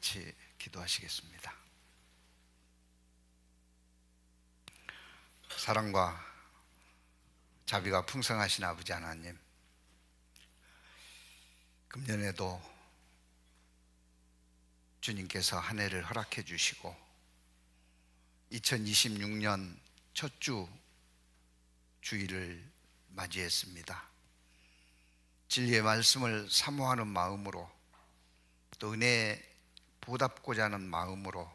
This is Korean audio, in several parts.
같이 기도하시겠습니다. 사랑과 자비가 풍성하신 아버지 하나님, 금년에도 주님께서 한 해를 허락해 주시고 2026년 첫 주 주일을 맞이했습니다. 진리의 말씀을 사모하는 마음으로, 또 은혜에 보답고자 하는 마음으로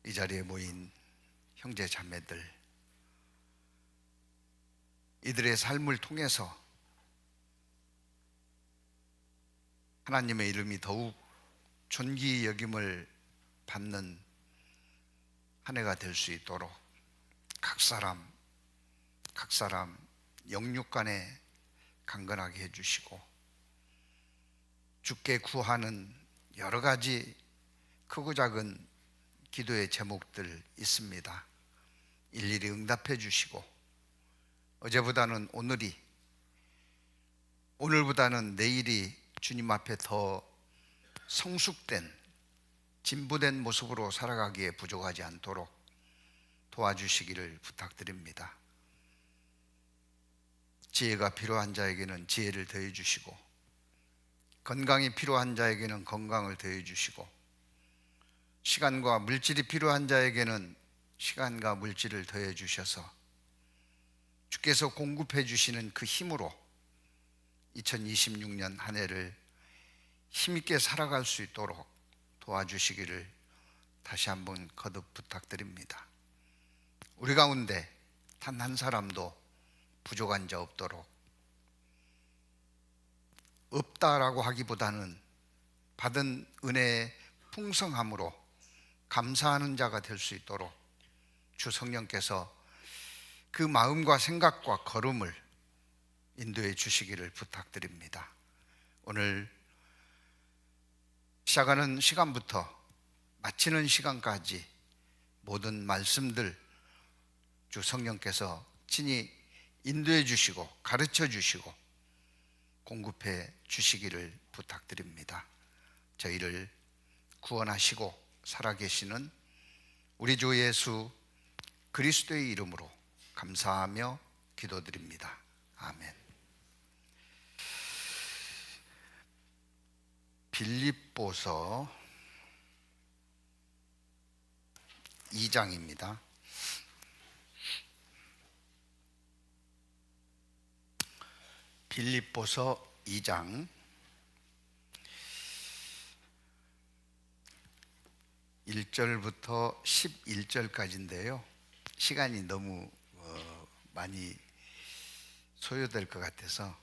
이 자리에 모인 형제 자매들, 이들의 삶을 통해서 하나님의 이름이 더욱 존귀 여김을 받는 한 해가 될 수 있도록 각 사람 영육간에 강건하게 해주시고, 주께 구하는 여러 가지 크고 작은 기도의 제목들 있습니다. 일일이 응답해 주시고, 어제보다는 오늘보다는 내일이 주님 앞에 더 성숙된, 진보된 모습으로 살아가기에 부족하지 않도록 도와주시기를 부탁드립니다. 지혜가 필요한 자에게는 지혜를 더해 주시고, 건강이 필요한 자에게는 건강을 더해 주시고, 시간과 물질이 필요한 자에게는 시간과 물질을 더해 주셔서 주께서 공급해 주시는 그 힘으로 2026년 한 해를 힘있게 살아갈 수 있도록 도와주시기를 다시 한번 거듭 부탁드립니다. 우리 가운데 단 한 사람도 부족한 자 없도록, 없다라고 하기보다는 받은 은혜의 풍성함으로 감사하는 자가 될 수 있도록 주 성령께서 그 마음과 생각과 걸음을 인도해 주시기를 부탁드립니다. 오늘 시작하는 시간부터 마치는 시간까지 모든 말씀들 주 성령께서 친히 인도해 주시고 가르쳐 주시고 공급해 주시기를 부탁드립니다. 저희를 구원하시고 살아계시는 우리 주 예수 그리스도의 이름으로 감사하며 기도드립니다. 아멘. 빌립보서 2장입니다. 빌립보서 2장 1절부터 11절까지인데요. 시간이 너무 많이 소요될 것 같아서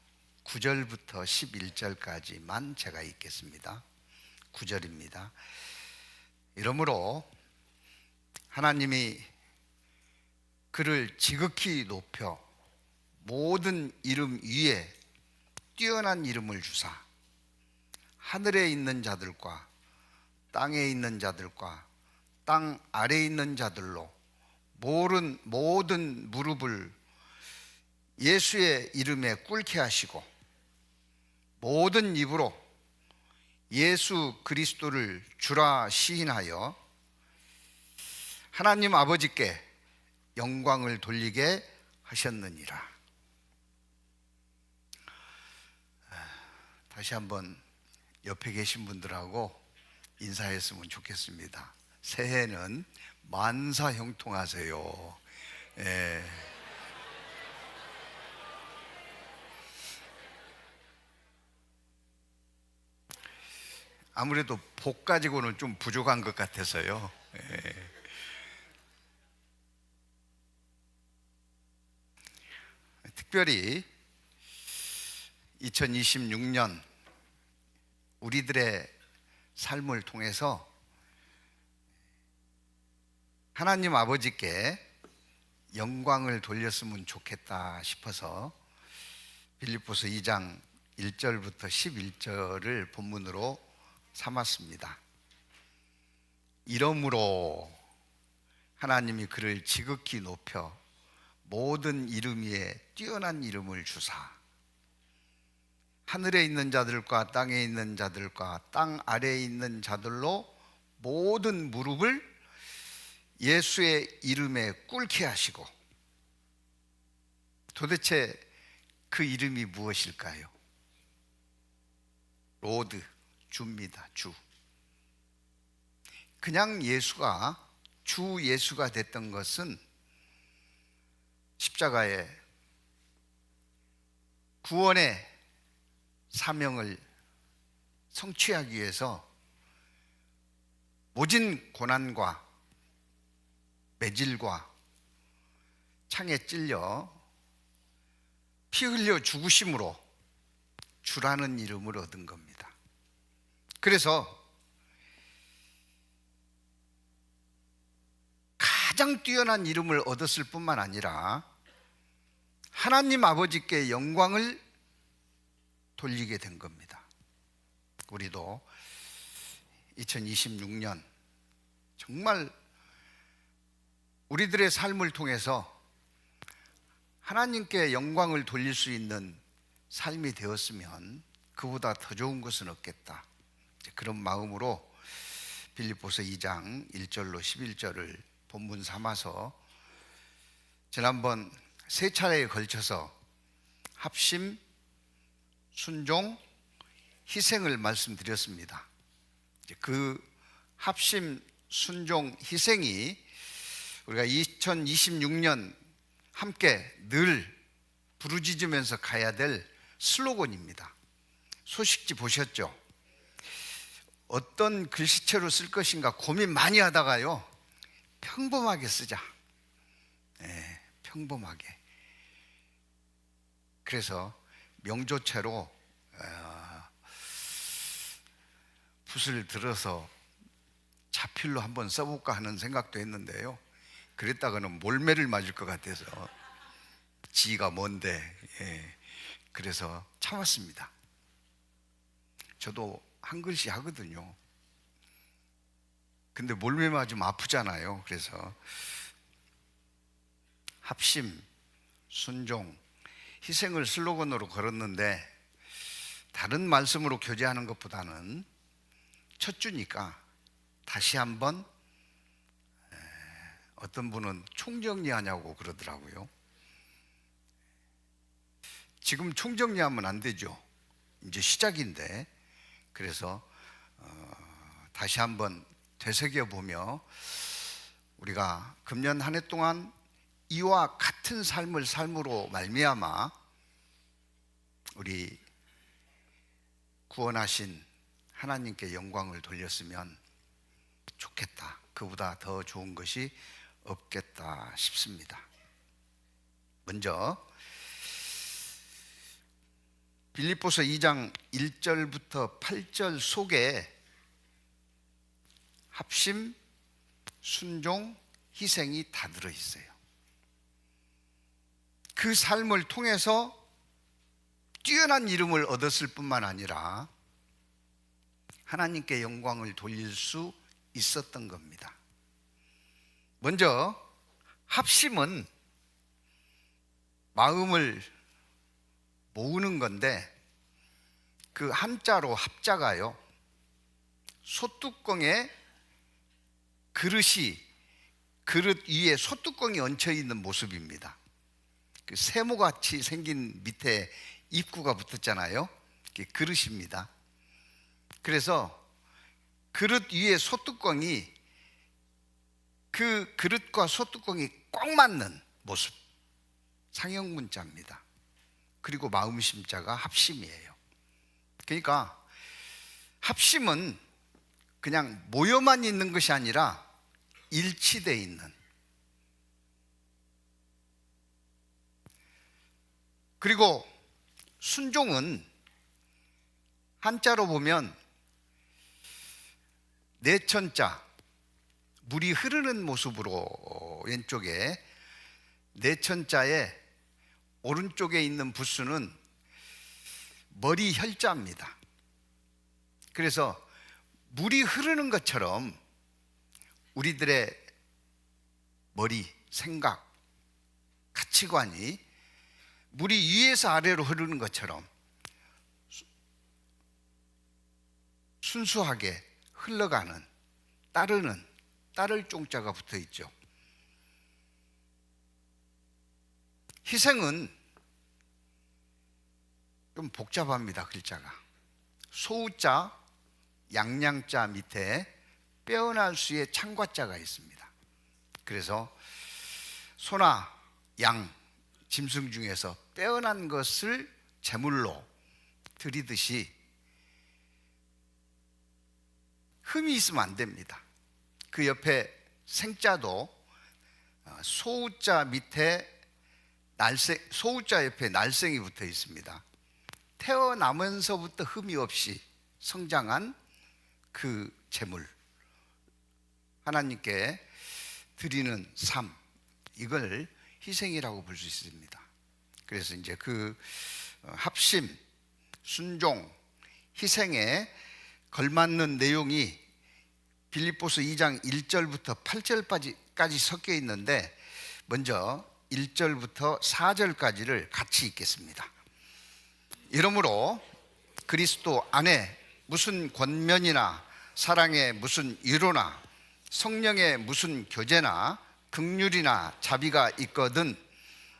9절부터 11절까지만 제가 읽겠습니다. 9절입니다. 이러므로 하나님이 그를 지극히 높여 모든 이름 위에 뛰어난 이름을 주사 하늘에 있는 자들과 땅에 있는 자들과 땅 아래에 있는 자들로 모든 무릎을 예수의 이름에 꿇게 하시고 모든 입으로 예수 그리스도를 주라 시인하여 하나님 아버지께 영광을 돌리게 하셨느니라. 다시 한번 옆에 계신 분들하고 인사했으면 좋겠습니다. 새해는 만사 형통하세요. 아무래도 복 가지고는 좀 부족한 것 같아서요. 특별히 2026년 우리들의 삶을 통해서 하나님 아버지께 영광을 돌렸으면 좋겠다 싶어서 빌립보서 2장 1절부터 11절을 본문으로 삼았습니다. 이러므로 하나님이 그를 지극히 높여 모든 이름 위에 뛰어난 이름을 주사 하늘에 있는 자들과 땅에 있는 자들과 땅 아래에 있는 자들로 모든 무릎을 예수의 이름에 꿇게 하시고, 도대체 그 이름이 무엇일까요? 로드, 주입니다. 주. 그냥 예수가 주 예수가 됐던 것은 십자가에 구원의 사명을 성취하기 위해서 모진 고난과 매질과 창에 찔려 피 흘려 죽으심으로 주라는 이름을 얻은 겁니다. 그래서 가장 뛰어난 이름을 얻었을 뿐만 아니라 하나님 아버지께 영광을 돌리게 된 겁니다. 우리도 2026년 정말 우리들의 삶을 통해서 하나님께 영광을 돌릴 수 있는 삶이 되었으면 그보다 더 좋은 것은 없겠다. 그런 마음으로 빌립보서 2장 1절로 11절을 본문 삼아서 지난번 세 차례에 걸쳐서 합심, 순종, 희생을 말씀드렸습니다. 그 합심, 순종, 희생이 우리가 2026년 함께 늘 부르짖으면서 가야 될 슬로건입니다. 소식지 보셨죠? 어떤 글씨체로 쓸 것인가 고민 많이 하다가요, 평범하게 쓰자. 네, 평범하게. 그래서 명조체로 붓을 들어서 자필로 한번 써볼까 하는 생각도 했는데요, 그랬다가는 몰매를 맞을 것 같아서 지가 뭔데, 그래서 참았습니다. 저도 한 글씨 하거든요. 근데 몰매 맞으면 아프잖아요. 그래서 합심, 순종, 희생을 슬로건으로 걸었는데 다른 말씀으로 교제하는 것보다는 첫 주니까 다시 한번, 어떤 분은 총정리하냐고 그러더라고요. 지금 총정리하면 안 되죠. 이제 시작인데. 그래서 다시 한번 되새겨보며 우리가 금년 한 해 동안 이와 같은 삶을 삶으로 말미암아 우리 구원하신 하나님께 영광을 돌렸으면 좋겠다. 그보다 더 좋은 것이 없겠다 싶습니다. 먼저 빌립보서 2장 1절부터 8절 속에 합심, 순종, 희생이 다 들어있어요. 그 삶을 통해서 뛰어난 이름을 얻었을 뿐만 아니라 하나님께 영광을 돌릴 수 있었던 겁니다. 먼저 합심은 마음을 모으는 건데, 그 한자로 합자가요, 소뚜껑에 그릇 위에 소뚜껑이 얹혀 있는 모습입니다. 그 세모같이 생긴 밑에 입구가 붙었잖아요. 그게 그릇입니다. 그래서 그릇 위에 소뚜껑이, 그 그릇과 소뚜껑이 꼭 맞는 모습, 상형문자입니다. 그리고 마음심자가 합심이에요. 그러니까 합심은 그냥 모여만 있는 것이 아니라 일치되어 있는, 그리고 순종은 한자로 보면 내천자, 물이 흐르는 모습으로 왼쪽에 내천자에 오른쪽에 있는 부수는 머리 혈자입니다. 그래서 물이 흐르는 것처럼 우리들의 머리, 생각, 가치관이 물이 위에서 아래로 흐르는 것처럼 순수하게 흘러가는, 따르는, 따를 종자가 붙어 있죠. 희생은 좀 복잡합니다. 글자가 소우자, 양양자 밑에 빼어날 수의 창과자가 있습니다. 그래서 소나 양, 짐승 중에서 빼어난 것을 제물로 드리듯이 흠이 있으면 안 됩니다. 그 옆에 생자도 소우자 밑에 소우자 옆에 날생이 붙어 있습니다. 태어나면서부터 흠이 없이 성장한 그 제물, 하나님께 드리는 삶, 이걸 희생이라고 볼 수 있습니다. 그래서 이제 그 합심, 순종, 희생에 걸맞는 내용이 빌립보서 2장 1절부터 8절까지 섞여 있는데, 먼저 1절부터 4절까지를 같이 읽겠습니다. 이러므로 그리스도 안에 무슨 권면이나 사랑의 무슨 위로나 성령의 무슨 교제나 긍휼이나 자비가 있거든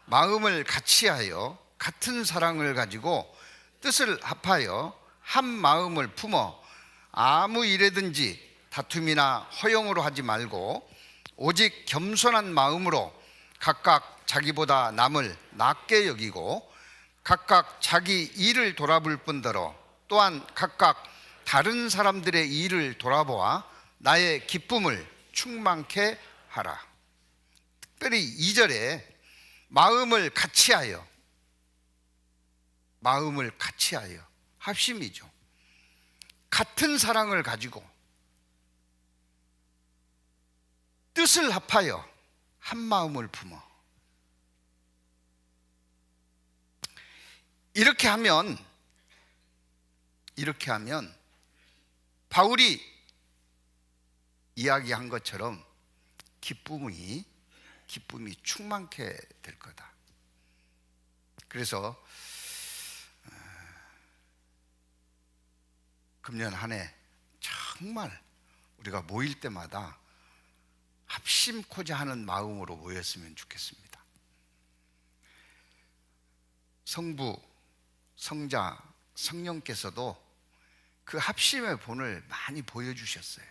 마음을 같이하여 같은 사랑을 가지고 뜻을 합하여 한 마음을 품어 아무 일에든지 다툼이나 허용으로 하지 말고 오직 겸손한 마음으로 각각 자기보다 남을 낮게 여기고 각각 자기 일을 돌아볼 뿐더러 또한 각각 다른 사람들의 일을 돌아보아 나의 기쁨을 충만케 하라. 특별히 2절에 마음을 같이하여, 마음을 같이하여, 합심이죠. 같은 사랑을 가지고 뜻을 합하여 한 마음을 품어. 이렇게 하면 바울이 이야기한 것처럼 기쁨이 충만케 될 거다. 그래서 금년 한 해 정말 우리가 모일 때마다 합심코자 하는 마음으로 모였으면 좋겠습니다. 성부, 성자, 성령께서도 그 합심의 본을 많이 보여주셨어요.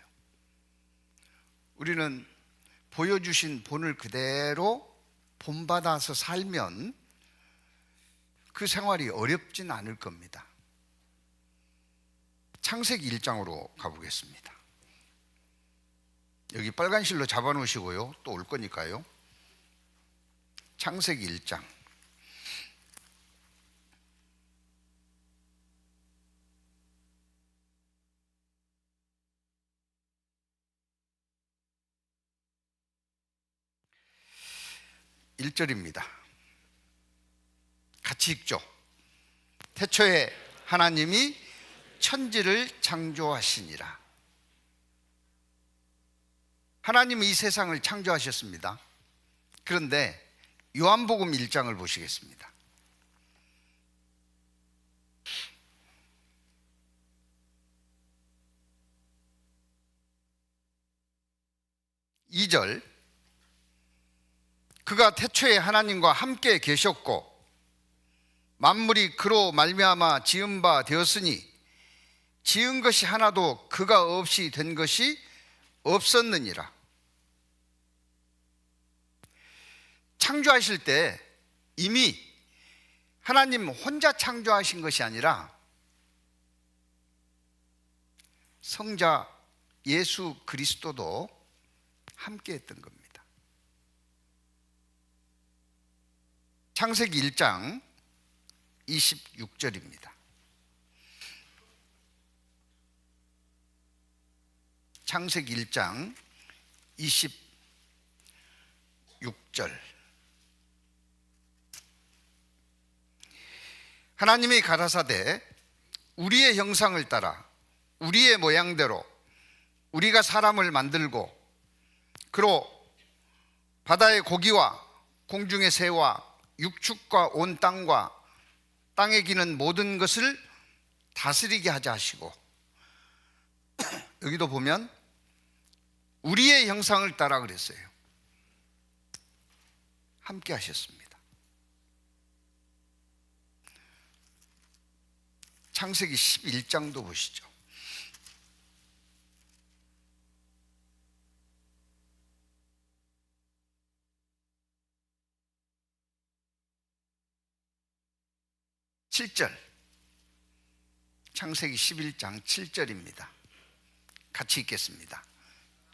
우리는 보여주신 본을 그대로 본받아서 살면 그 생활이 어렵진 않을 겁니다. 창세기 1장으로 가보겠습니다. 여기 빨간 실로 잡아놓으시고요, 또 올 거니까요. 창세기 1장 1절입니다. 같이 읽죠. 태초에 하나님이 천지를 창조하시니라. 하나님이 이 세상을 창조하셨습니다. 그런데 요한복음 1장을 보시겠습니다. (2절) 그가 태초에 하나님과 함께 계셨고 만물이 그로 말미암아 지은 바 되었으니 지은 것이 하나도 그가 없이 된 것이 없었느니라. 창조하실 때 이미 하나님 혼자 창조하신 것이 아니라 성자 예수 그리스도도 함께 했던 겁니다. 창세기 1장 26절입니다. 창세기 1장 26절. 하나님이 가라사대 우리의 형상을 따라 우리의 모양대로 우리가 사람을 만들고 그로 바다의 고기와 공중의 새와 육축과 온 땅과 땅에 기는 모든 것을 다스리게 하자 하시고 여기도 보면 우리의 형상을 따라 그랬어요. 함께 하셨습니다. 창세기 11장도 보시죠. (7절) 창세기 11장 7절입니다. 같이 읽겠습니다.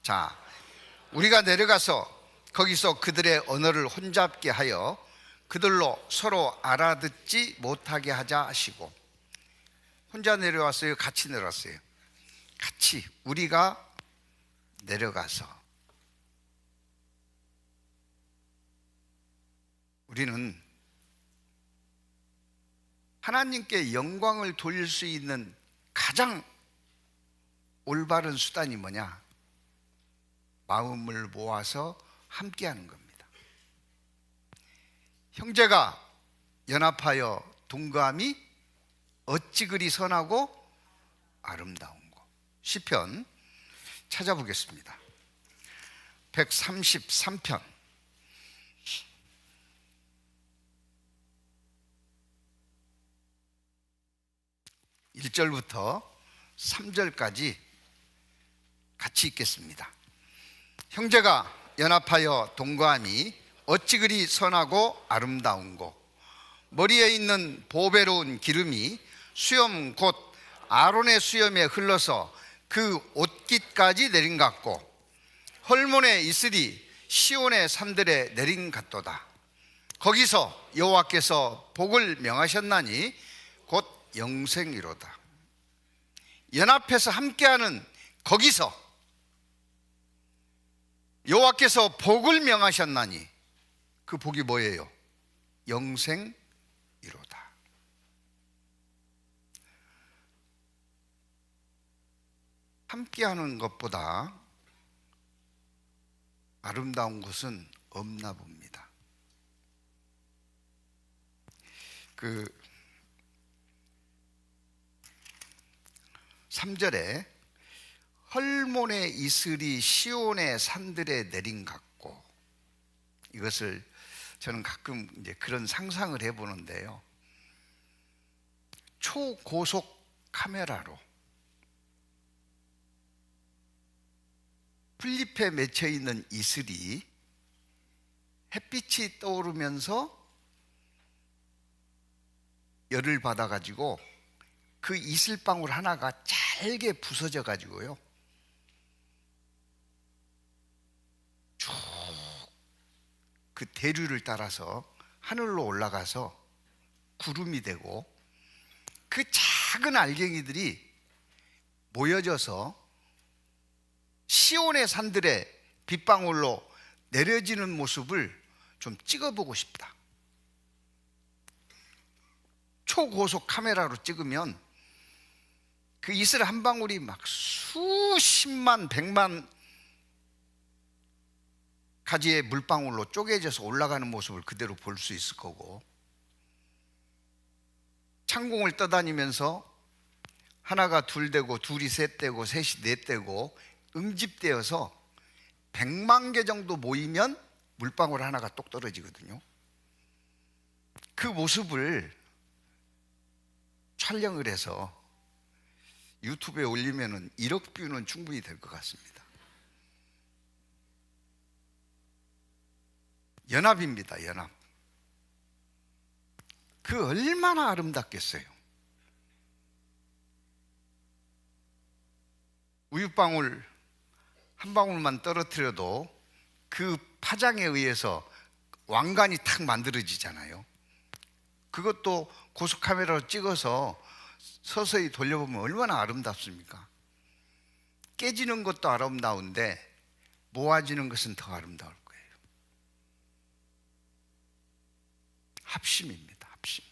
자, 우리가 내려가서 거기서 그들의 언어를 혼잡게 하여 그들로 서로 알아듣지 못하게 하자 하시고. 혼자 내려왔어요? 같이 내려왔어요? 같이. 우리가 내려가서. 우리는 하나님께 영광을 돌릴 수 있는 가장 올바른 수단이 뭐냐? 마음을 모아서 함께하는 겁니다. 형제가 연합하여 동감이 어찌 그리 선하고 아름다운고. 시편 찾아보겠습니다. 133편 1절부터 3절까지 같이 읽겠습니다. 형제가 연합하여 동거함이 어찌 그리 선하고 아름다운고. 머리에 있는 보배로운 기름이 수염 곧 아론의 수염에 흘러서 그 옷깃까지 내린 같고 헐몬의 이슬이 시온의 산들에 내린 같도다. 거기서 여호와께서 복을 명하셨나니 곧 영생이로다. 연합해서 함께하는 거기서 여호와께서 복을 명하셨나니 그 복이 뭐예요? 영생이로다. 함께하는 것보다 아름다운 것은 없나 봅니다. 3절에 헐몬의 이슬이 시온의 산들에 내린 같고. 이것을 저는 가끔 이제 그런 상상을 해보는데요. 초고속 카메라로 풀잎에 맺혀 있는 이슬이 햇빛이 떠오르면서 열을 받아가지고 그 이슬방울 하나가 잘게 부서져 가지고요, 쭉 그 대류를 따라서 하늘로 올라가서 구름이 되고 그 작은 알갱이들이 모여져서 시온의 산들에 빗방울로 내려지는 모습을 좀 찍어보고 싶다. 초고속 카메라로 찍으면 그 이슬 한 방울이 막 수십만 백만 가지의 물방울로 쪼개져서 올라가는 모습을 그대로 볼 수 있을 거고, 창공을 떠다니면서 하나가 둘 되고 둘이 셋 되고 셋이 넷 되고 응집되어서 100만 개 정도 모이면 물방울 하나가 똑 떨어지거든요. 그 모습을 촬영을 해서 유튜브에 올리면 1억 뷰는 충분히 될 것 같습니다. 연합입니다. 연합. 그 얼마나 아름답겠어요. 우유방울 한 방울만 떨어뜨려도 그 파장에 의해서 왕관이 탁 만들어지잖아요. 그것도 고속카메라로 찍어서 서서히 돌려보면 얼마나 아름답습니까? 깨지는 것도 아름다운데 모아지는 것은 더 아름다울 거예요. 합심입니다. 합심.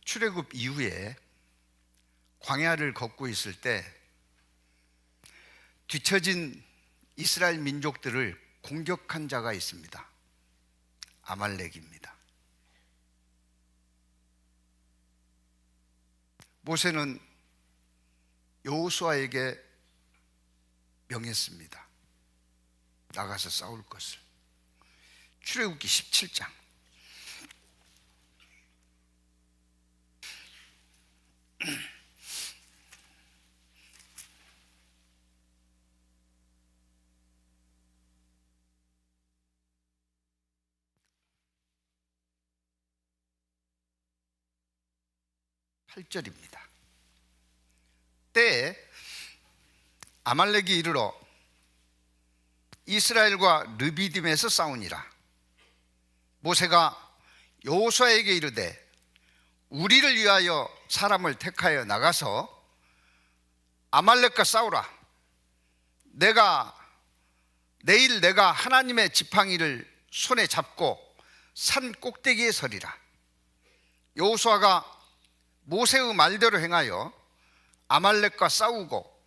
출애굽 이후에 광야를 걷고 있을 때 뒤처진 이스라엘 민족들을 공격한 자가 있습니다. 아말렉입니다. 모세는 여호수아에게 명했습니다. 나가서 싸울 것을. 출애굽기 17장. (8절입니다) 때에 아말렉이 이르러 이스라엘과 르비딤에서 싸우니라. 모세가 여호수아에게 이르되 우리를 위하여 사람을 택하여 나가서 아말렉과 싸우라. 내일 내가 하나님의 지팡이를 손에 잡고 산 꼭대기에 서리라. 여호수아가 모세의 말대로 행하여 아말렉과 싸우고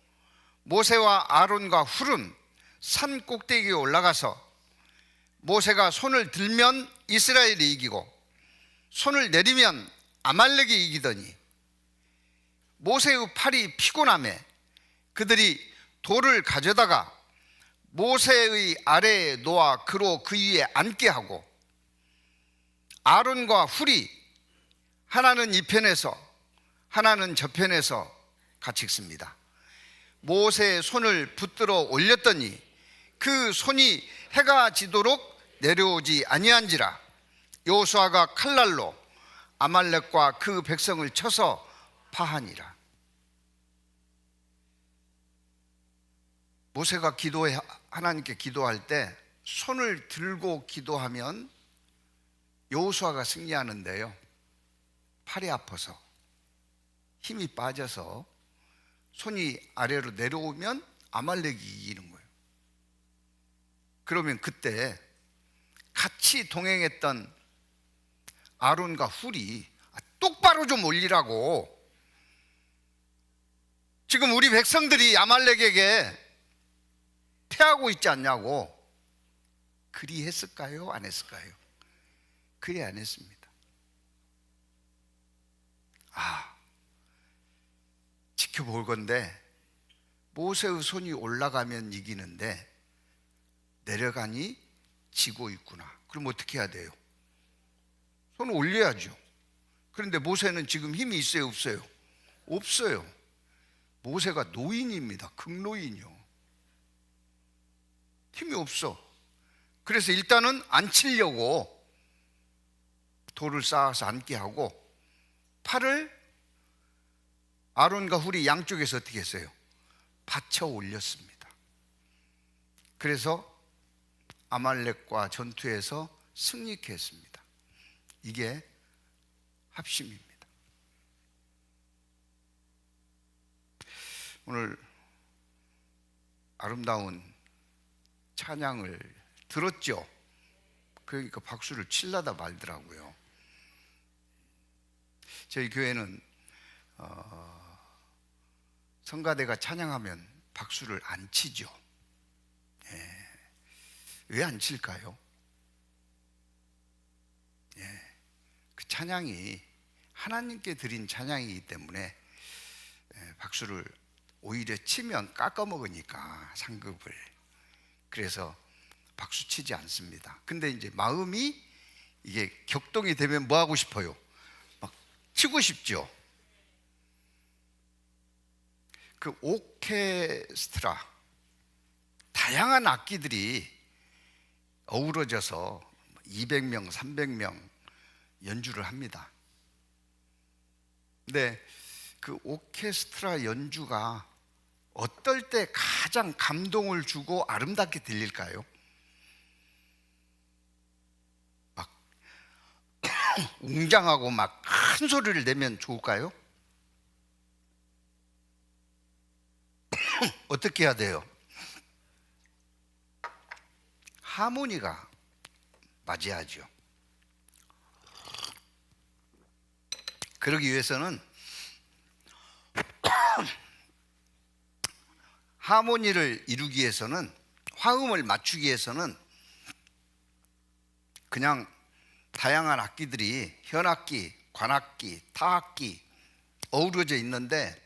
모세와 아론과 훌은 산 꼭대기에 올라가서 모세가 손을 들면 이스라엘이 이기고 손을 내리면 아말렉이 이기더니 모세의 팔이 피곤하매 그들이 돌을 가져다가 모세의 아래에 놓아 그로 그 위에 앉게 하고 아론과 훌이 하나는 이 편에서 하나는 저 편에서 같이 있습니다. 모세의 손을 붙들어 올렸더니 그 손이 해가 지도록 내려오지 아니한지라. 여호수아가 칼날로 아말렉과 그 백성을 쳐서 파하니라. 모세가 하나님께 기도할 때 손을 들고 기도하면 여호수아가 승리하는데요, 팔이 아파서 힘이 빠져서 손이 아래로 내려오면 아말렉이 이기는 거예요. 그러면 그때 같이 동행했던 아론과 훌이 똑바로 좀 올리라고, 지금 우리 백성들이 아말렉에게 패하고 있지 않냐고, 그리 했을까요? 안 했을까요? 그리 안 했습니다. 지켜볼 건데 모세의 손이 올라가면 이기는데 내려가니 지고 있구나. 그럼 어떻게 해야 돼요? 손을 올려야죠. 그런데 모세는 지금 힘이 있어요, 없어요? 없어요. 모세가 노인입니다. 극노인이요. 힘이 없어. 그래서 일단은 앉히려고 돌을 쌓아서 앉게 하고 팔을 아론과 훌이 양쪽에서 어떻게 했어요? 받쳐 올렸습니다. 그래서 아말렉과 전투에서 승리케 했습니다. 이게 합심입니다. 오늘 아름다운 찬양을 들었죠? 그러니까 박수를 칠라다 말더라고요. 저희 교회는 성가대가 찬양하면 박수를 안 치죠. 왜 안 칠까요? 그 찬양이 하나님께 드린 찬양이기 때문에 박수를 오히려 치면 깎아먹으니까 상급을. 그래서 박수 치지 않습니다. 근데 이제 마음이 이게 격동이 되면 뭐 하고 싶어요? 막 치고 싶죠. 그 오케스트라, 다양한 악기들이 어우러져서 200명, 300명 연주를 합니다. 근데 그 오케스트라 연주가 어떨 때 가장 감동을 주고 아름답게 들릴까요? 막 웅장하고 막 큰 소리를 내면 좋을까요? 어떻게 해야 돼요? 하모니가 맞아야죠. 그러기 위해서는 하모니를 이루기 위해서는, 화음을 맞추기 위해서는 그냥 다양한 악기들이 현악기, 관악기, 타악기, 어우러져 있는데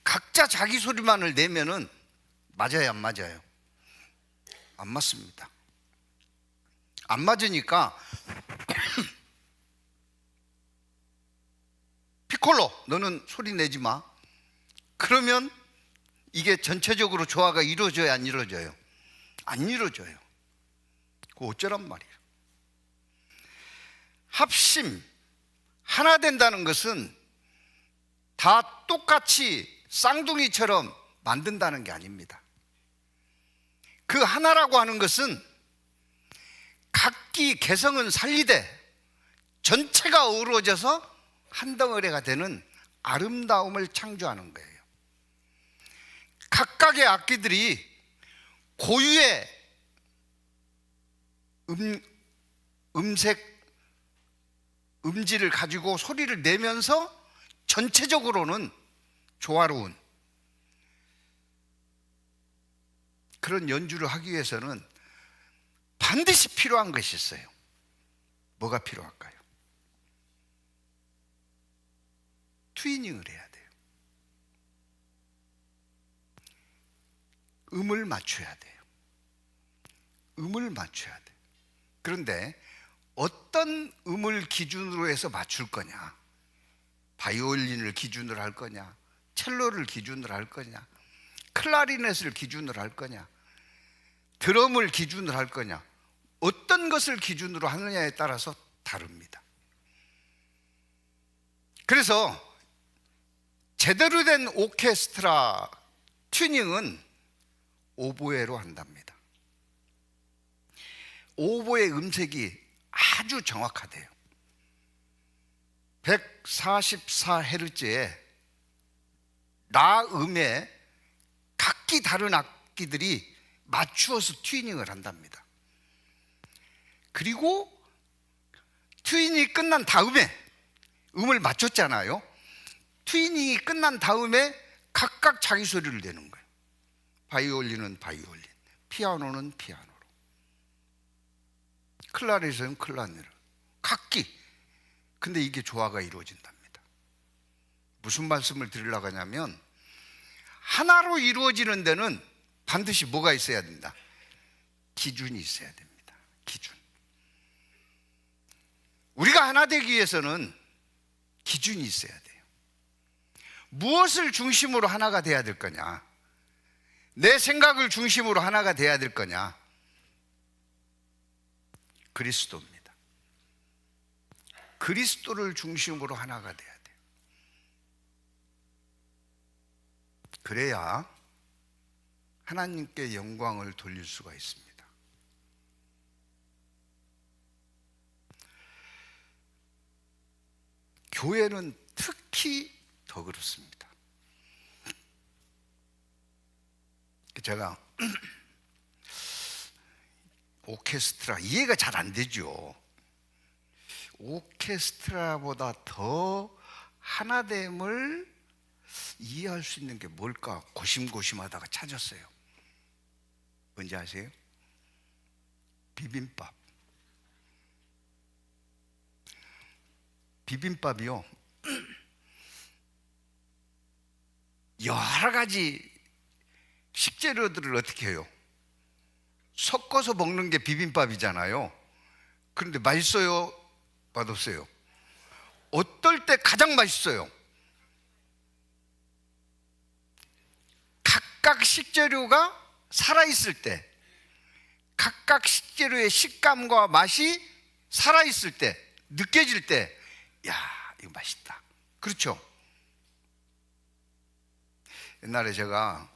각자 자기 소리만을 내면은 맞아요, 안 맞아요? 안 맞습니다. 안 맞으니까 피콜로 너는 소리 내지 마. 그러면 이게 전체적으로 조화가 이루어져요, 안 이루어져요? 안 이루어져요. 그 어쩌란 말이에요. 합심, 하나 된다는 것은 다 똑같이 쌍둥이처럼 만든다는 게 아닙니다. 그 하나라고 하는 것은 각기 개성은 살리되 전체가 어우러져서 한 덩어리가 되는 아름다움을 창조하는 거예요. 각각의 악기들이 고유의 음질을 가지고 소리를 내면서 전체적으로는 조화로운 그런 연주를 하기 위해서는 반드시 필요한 것이 있어요. 뭐가 필요할까요? 튜닝을 해야 돼요. 음을 맞춰야 돼요. 음을 맞춰야 돼요. 그런데 어떤 음을 기준으로 해서 맞출 거냐? 바이올린을 기준으로 할 거냐? 첼로를 기준으로 할 거냐? 클라리넷을 기준으로 할 거냐? 드럼을 기준으로 할 거냐? 어떤 것을 기준으로 하느냐에 따라서 다릅니다. 그래서 제대로 된 오케스트라 튜닝은 오보에로 한답니다. 오보의 음색이 아주 정확하대요. 144헤르츠의 라음에 각기 다른 악기들이 맞추어서 튜닝을 한답니다. 그리고 튜닝이 끝난 다음에 음을 맞췄잖아요. 튜닝이 끝난 다음에 각각 자기 소리를 내는 거예요. 바이올린은 바이올린, 피아노는 피아노로, 클라리넷은 클라리넷으로 각기. 근데 이게 조화가 이루어진답니다. 무슨 말씀을 드리려고 하냐면 하나로 이루어지는 데는 반드시 뭐가 있어야 된다? 기준이 있어야 됩니다. 기준. 우리가 하나 되기 위해서는 기준이 있어야 돼요. 무엇을 중심으로 하나가 돼야 될 거냐? 내 생각을 중심으로 하나가 돼야 될 거냐? 그리스도입니다. 그리스도를 중심으로 하나가 돼야 돼요. 그래야 하나님께 영광을 돌릴 수가 있습니다. 교회는 특히 더 그렇습니다. 제가 오케스트라 이해가 잘 안 되죠. 오케스트라보다 더 하나됨을 이해할 수 있는 게 뭘까 고심고심하다가 찾았어요. 뭔지 아세요? 비빔밥. 비빔밥이요, 여러 가지 식재료들을 어떻게 해요? 섞어서 먹는 게 비빔밥이잖아요. 그런데 맛있어요? 맛없어요? 어떨 때 가장 맛있어요? 각각 식재료가 살아있을 때, 각각 식재료의 식감과 맛이 살아있을 때, 느껴질 때, 야, 이거 맛있다. 그렇죠? 옛날에 제가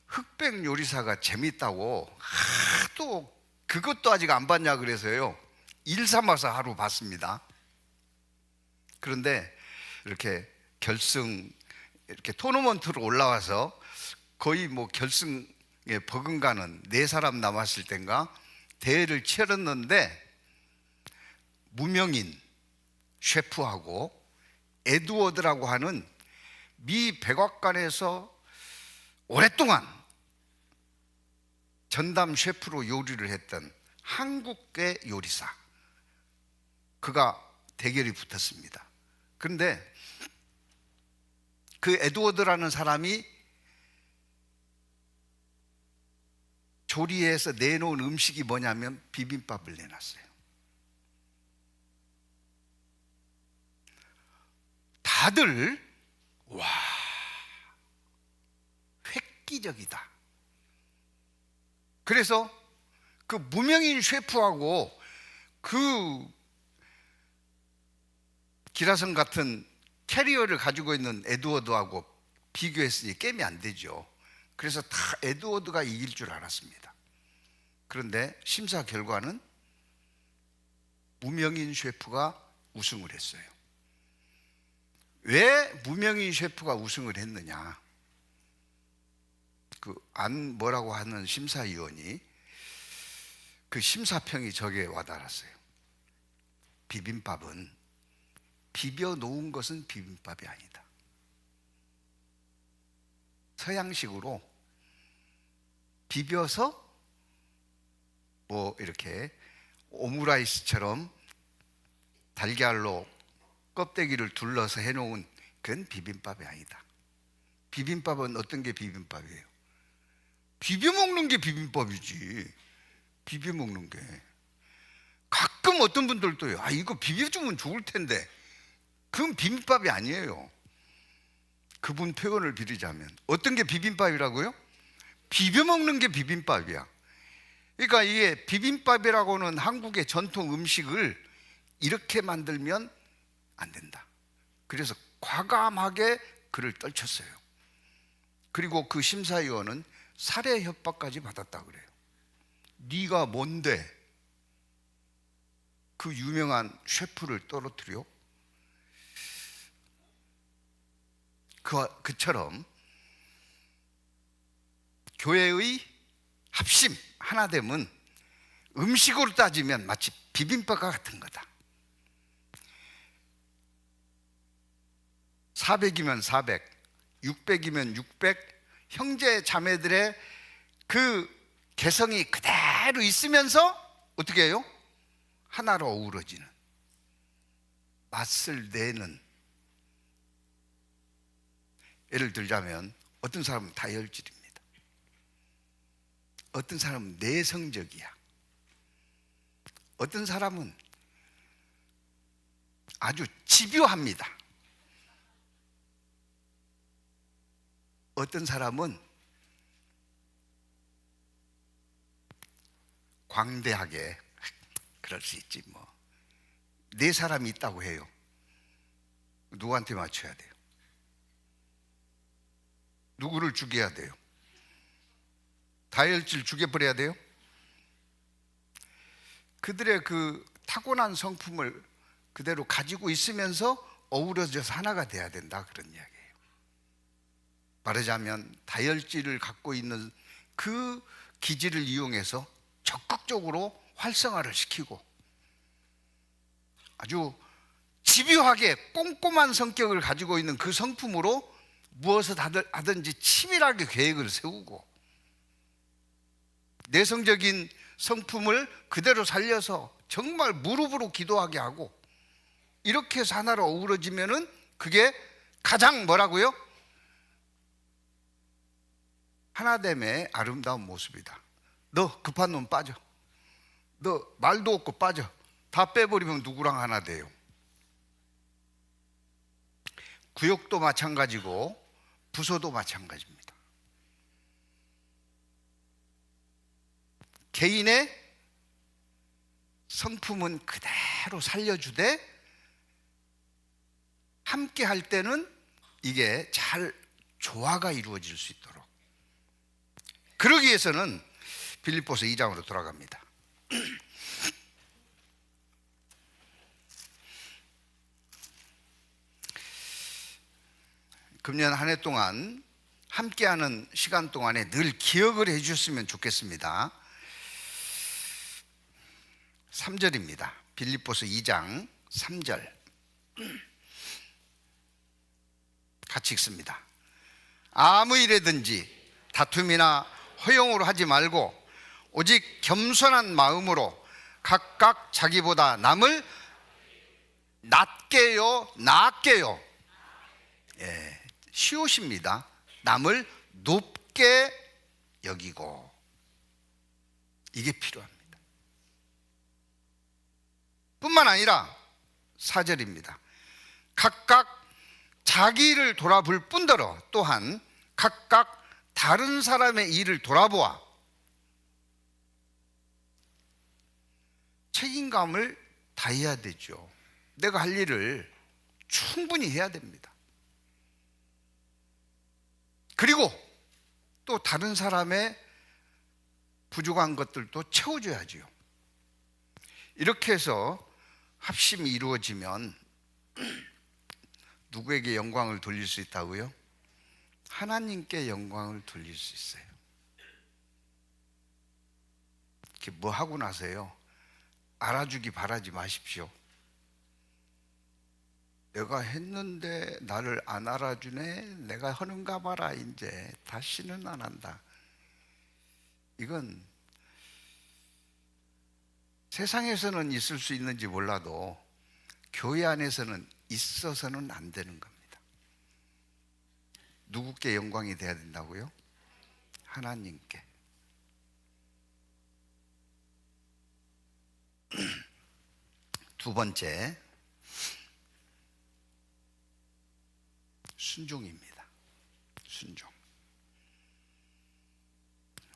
흑백 요리사가 재밌다고 하도 그것도 아직 안 봤냐 그래서요, 일 삼아서 하루 봤습니다. 그런데 이렇게 결승, 이렇게 토너먼트로 올라와서 거의 뭐 결승에 버금가는 4사람 남았을 땐가 대회를 치렀는데, 무명인 셰프하고 에드워드라고 하는 미 백악관에서 오랫동안 전담 셰프로 요리를 했던 한국계 요리사, 그가 대결이 붙었습니다. 그런데 그 에드워드라는 사람이 조리해서 내놓은 음식이 뭐냐면 비빔밥을 내놨어요. 다들 와, 획기적이다. 그래서 그 무명인 셰프하고 그 기라성 같은 캐리어를 가지고 있는 에드워드하고 비교했으니 게임이 안 되죠. 그래서 다 에드워드가 이길 줄 알았습니다. 그런데 심사 결과는 무명인 셰프가 우승을 했어요. 왜 무명인 셰프가 우승을 했느냐? 그 안 뭐라고 하는 심사위원이 그 심사평이 저게 와닿았어요. 비빔밥은 비벼 놓은 것은 비빔밥이 아니다. 서양식으로 비벼서 뭐 이렇게 오므라이스처럼 달걀로 껍데기를 둘러서 해놓은 그건 비빔밥이 아니다. 비빔밥은 어떤 게 비빔밥이에요? 비벼 먹는 게 비빔밥이지. 비벼 먹는 게. 가끔 어떤 분들도요, 아 이거 비벼주면 좋을 텐데 그건 비빔밥이 아니에요. 그분 표현을 빌리자면 어떤 게 비빔밥이라고요? 비벼 먹는 게 비빔밥이야. 그러니까 이게 비빔밥이라고는 한국의 전통 음식을 이렇게 만들면 안 된다. 그래서 과감하게 그를 떨쳤어요. 그리고 그 심사위원은 살해 협박까지 받았다 그래요. 네가 뭔데 그 유명한 셰프를 떨어뜨려? 그처럼 교회의 합심, 하나됨은 음식으로 따지면 마치 비빔밥과 같은 거다. 400이면 400, 600이면 600, 형제 자매들의 그 개성이 그대로 있으면서 어떻게 해요? 하나로 어우러지는, 맛을 내는. 예를 들자면 어떤 사람은 다혈질입니다. 어떤 사람은 내성적이야. 어떤 사람은 아주 집요합니다. 어떤 사람은 광대하게 그럴 수 있지 뭐. 네 사람이 있다고 해요. 누구한테 맞춰야 돼요? 누구를 죽여야 돼요? 다혈질 죽여버려야 돼요? 그들의 그 타고난 성품을 그대로 가지고 있으면서 어우러져서 하나가 돼야 된다, 그런 이야기예요. 말하자면 다혈질을 갖고 있는 그 기질을 이용해서 적극적으로 활성화를 시키고 아주 집요하게 꼼꼼한 성격을 가지고 있는 그 성품으로 무엇을 하든지 치밀하게 계획을 세우고 내성적인 성품을 그대로 살려서 정말 무릎으로 기도하게 하고 이렇게 해서 하나로 어우러지면은 그게 가장 뭐라고요? 하나됨의 아름다운 모습이다. 너 급한 놈 빠져. 너 말도 없고 빠져. 다 빼버리면 누구랑 하나 돼요? 구역도 마찬가지고 부서도 마찬가지입니다. 개인의 성품은 그대로 살려주되 함께 할 때는 이게 잘 조화가 이루어질 수 있도록, 그러기 위해서는 빌립보서 2장으로 돌아갑니다. 금년 한 해 동안 함께하는 시간 동안에 늘 기억을 해 주셨으면 좋겠습니다. 3절입니다. 빌립보서 2장 3절 같이 읽습니다. 아무 일에든지 다툼이나 허용으로 하지 말고 오직 겸손한 마음으로 각각 자기보다 남을 낮게요, 낮게요? 예, 시옷입니다. 남을 높게 여기고, 이게 필요합니다. 뿐만 아니라 4절입니다. 각각 자기 일을 돌아볼 뿐더러 또한 각각 다른 사람의 일을 돌아보아 책임감을 다해야 되죠. 내가 할 일을 충분히 해야 됩니다. 그리고 또 다른 사람의 부족한 것들도 채워줘야지요. 이렇게 해서 합심이 이루어지면 누구에게 영광을 돌릴 수 있다고요? 하나님께 영광을 돌릴 수 있어요. 이렇게 뭐 하고 나서요, 알아주기 바라지 마십시오. 내가 했는데 나를 안 알아주네, 내가 하는가 봐라, 이제 다시는 안 한다. 이건 세상에서는 있을 수 있는지 몰라도 교회 안에서는 있어서는 안 되는 겁니다. 누구께 영광이 돼야 된다고요? 하나님께. 두 번째, 순종입니다. 순종.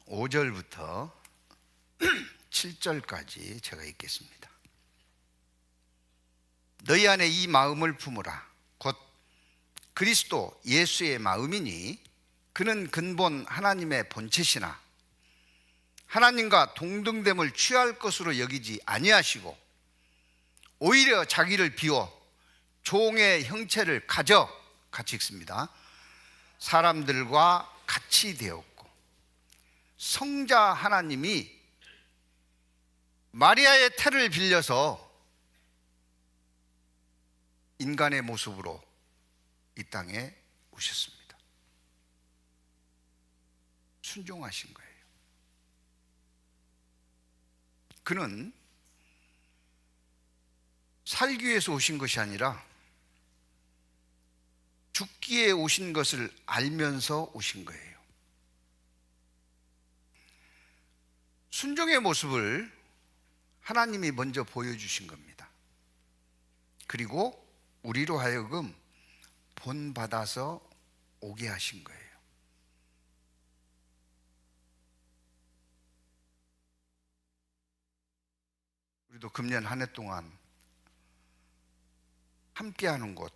5절부터 7절까지 제가 읽겠습니다. 너희 안에 이 마음을 품으라. 곧 그리스도 예수의 마음이니 그는 근본 하나님의 본체시나 하나님과 동등됨을 취할 것으로 여기지 아니하시고 오히려 자기를 비워 종의 형체를 가져, 같이 읽습니다. 사람들과 같이 되었고 성자 하나님이 마리아의 태를 빌려서 인간의 모습으로 이 땅에 오셨습니다. 순종하신 거예요. 그는 살기 위해서 오신 것이 아니라 죽기 위해 오신 것을 알면서 오신 거예요. 순종의 모습을 하나님이 먼저 보여주신 겁니다. 그리고 우리로 하여금 본받아서 오게 하신 거예요. 우리도 금년 한 해 동안 함께하는 곳,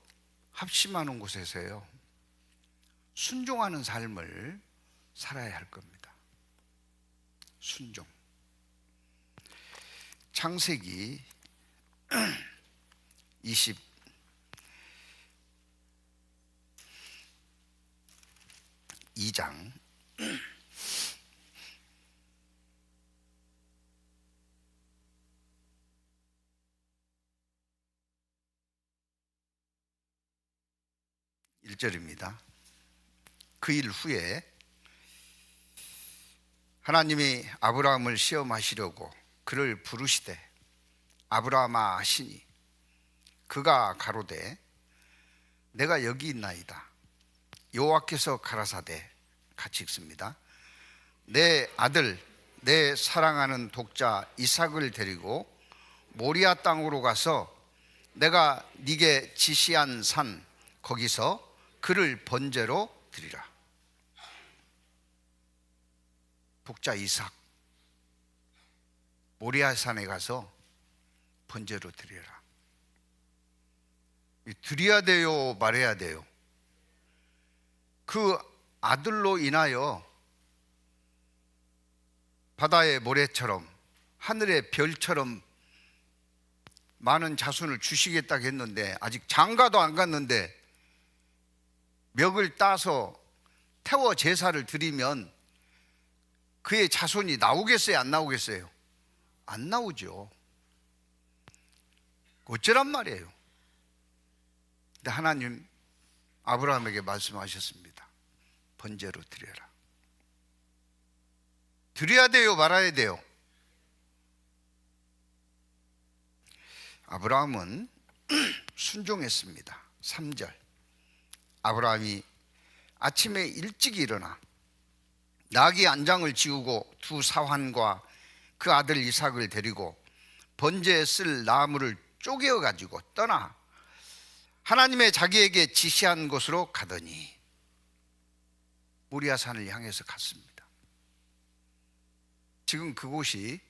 합심하는 곳에서요, 순종하는 삶을 살아야 할 겁니다. 순종. 창세기 22장 1절입니다. 그 일 후에 하나님이 아브라함을 시험하시려고 그를 부르시되 아브라함아 하시니 그가 가로되 내가 여기 있나이다. 여호와께서 가라사대, 같이 읽습니다. 내 아들 내 사랑하는 독자 이삭을 데리고 모리아 땅으로 가서 내가 네게 지시한 산 거기서 그를 번제로 드리라. 독자 이삭 모리아 산에 가서 번제로 드려라. 드려야 돼요, 말해야 돼요? 그 아들로 인하여 바다의 모래처럼 하늘의 별처럼 많은 자손을 주시겠다고 했는데 아직 장가도 안 갔는데 멱을 따서 태워 제사를 드리면 그의 자손이 나오겠어요, 안 나오겠어요? 안 나오죠. 어쩌란 말이에요. 근데 하나님 아브라함에게 말씀하셨습니다. 번제로 드려라. 드려야 돼요, 말아야 돼요? 아브라함은 순종했습니다. 3절, 아브라함이 아침에 일찍 일어나 나귀 안장을 지우고 두 사환과 그 아들 이삭을 데리고 번제에 쓸 나무를 쪼개어 가지고 떠나 하나님의 자기에게 지시한 곳으로 가더니 모리아산을 향해서 갔습니다. 지금 그곳이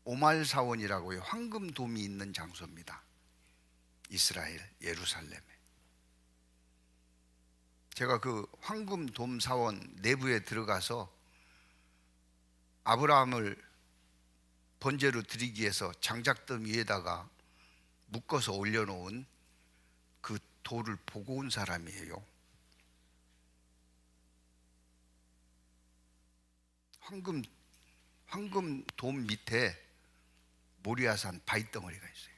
오말사원이라고요, 황금돔이 있는 장소입니다. 이스라엘 예루살렘에. 제가 그 황금돔 사원 내부에 들어가서 아브라함을 번제로 드리기 위해서 장작덤 위에다가 묶어서 올려놓은 그 돌을 보고 온 사람이에요. 황금돔 밑에 모리아산 바위덩어리가 있어요.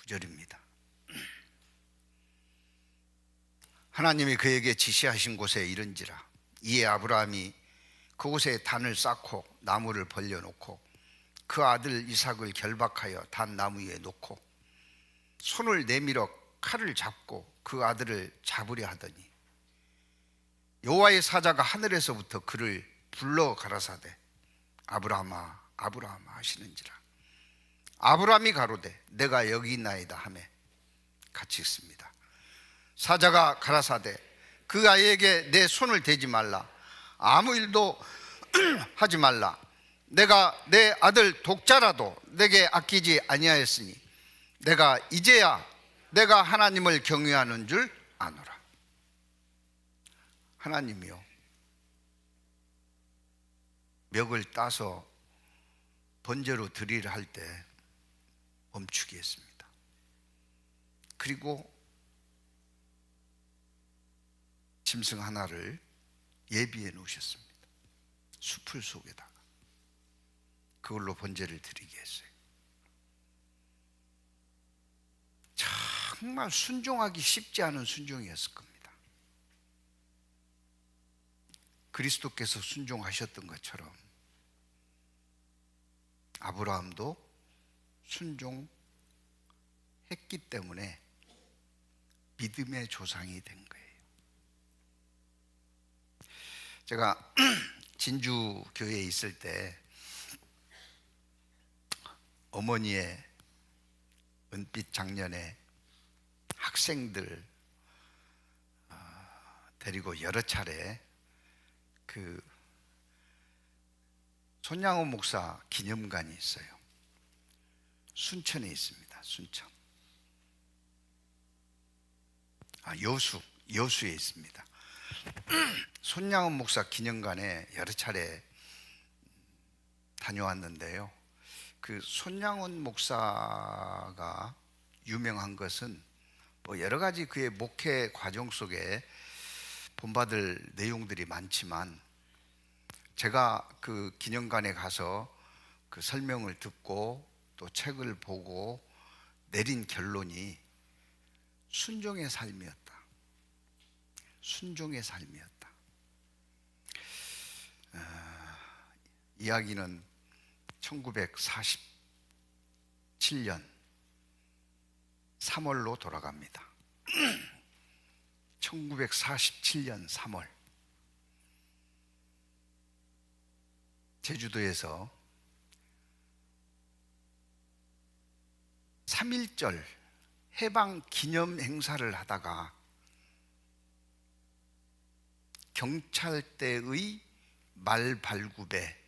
9절입니다. 하나님이 그에게 지시하신 곳에 이른지라 이에 아브라함이 그곳에 단을 쌓고 나무를 벌려놓고 그 아들 이삭을 결박하여 단 나무 위에 놓고 손을 내밀어 칼을 잡고 그 아들을 잡으려 하더니 여호와의 사자가 하늘에서부터 그를 불러 가라사대 아브라함아 아브라함아 하시는지라 아브라함이 가로되 내가 여기 있나이다 하매 같이 읽습니다. 사자가 가라사대 그 아이에게 내 손을 대지 말라 아무 일도 하지 말라 내가 내 아들 독자라도 내게 아끼지 아니하였으니 내가 이제야 내가 하나님을 경외하는 줄 아노라. 하나님이요 멱을 따서 번제로 드리려 할 때 멈추게 했습니다. 그리고 짐승 하나를 예비해 놓으셨습니다. 숲을 속에다가 그걸로 번제를 드리게 했어요. 정말 순종하기 쉽지 않은 순종이었을 겁니다. 그리스도께서 순종하셨던 것처럼 아브라함도 순종했기 때문에 믿음의 조상이 된 거예요. 제가 진주 교회에 있을 때 어머니의 은빛 장년에 학생들 데리고 여러 차례 그 손양호 목사 기념관이 있어요. 순천에 있습니다. 순천. 여수에 있습니다. 손양호 목사 기념관에 여러 차례 다녀왔는데요. 그 손양원 목사가 유명한 것은 뭐 여러 가지 그의 목회 과정 속에 본받을 내용들이 많지만 제가 그 기념관에 가서 그 설명을 듣고 또 책을 보고 내린 결론이 순종의 삶이었다. 순종의 삶이었다. 이야기는 1947년 3월로 돌아갑니다. 1947년 3월 제주도에서 3.1절 해방 기념 행사를 하다가 경찰대의 말발굽에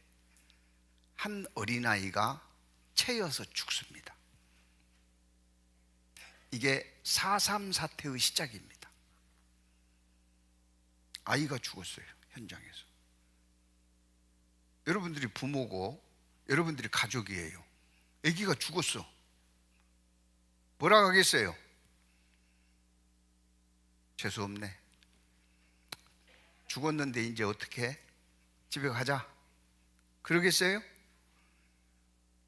한 어린아이가 채여서 죽습니다. 이게 4.3 사태의 시작입니다. 아이가 죽었어요. 현장에서. 여러분들이 부모고 여러분들이 가족이에요. 아기가 죽었어. 뭐라 하겠어요? 재수없네. 죽었는데 이제 어떻게 해? 집에 가자. 그러겠어요?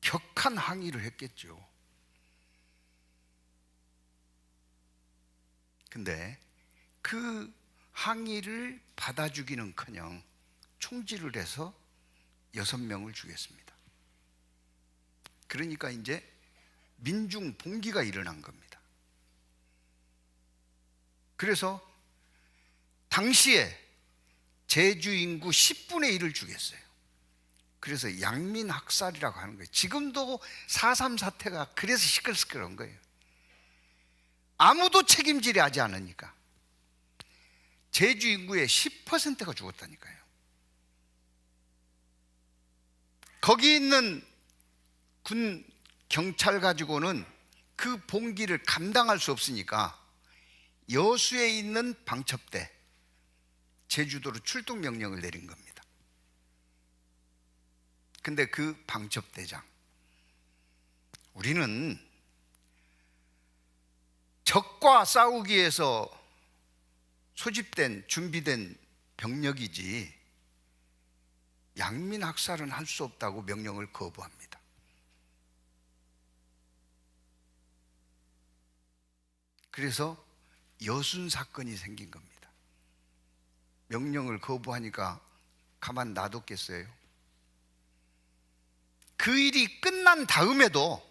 격한 항의를 했겠죠. 근데 그 항의를 받아주기는커녕 총질을 해서 6명을 죽였습니다. 그러니까 이제 민중 봉기가 일어난 겁니다. 그래서 당시에 제주 인구 10분의 1을 죽였어요. 그래서 양민학살이라고 하는 거예요. 지금도 4.3 사태가 그래서 시끌시끌한 거예요. 아무도 책임질이 하지 않으니까. 제주 인구의 10%가 죽었다니까요. 거기 있는 군 경찰 가지고는 그 봉기를 감당할 수 없으니까 여수에 있는 방첩대 제주도로 출동 명령을 내린 겁니다. 근데 그 방첩대장, 우리는 적과 싸우기 위해서 소집된 준비된 병력이지 양민학살은 할 수 없다고 명령을 거부합니다. 그래서 여순 사건이 생긴 겁니다. 명령을 거부하니까 가만 놔뒀겠어요? 그 일이 끝난 다음에도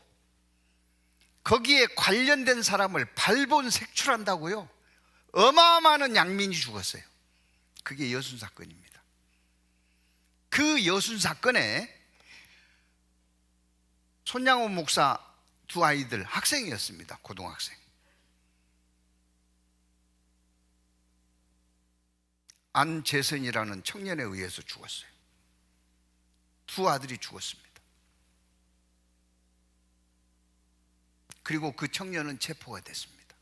거기에 관련된 사람을 발본색출한다고요? 어마어마한 양민이 죽었어요. 그게 여순 사건입니다. 그 여순 사건에 손양호 목사 두 아이들 학생이었습니다. 고등학생. 안재선이라는 청년에 의해서 죽었어요. 두 아들이 죽었습니다. 그리고 그 청년은 체포가 됐습니다.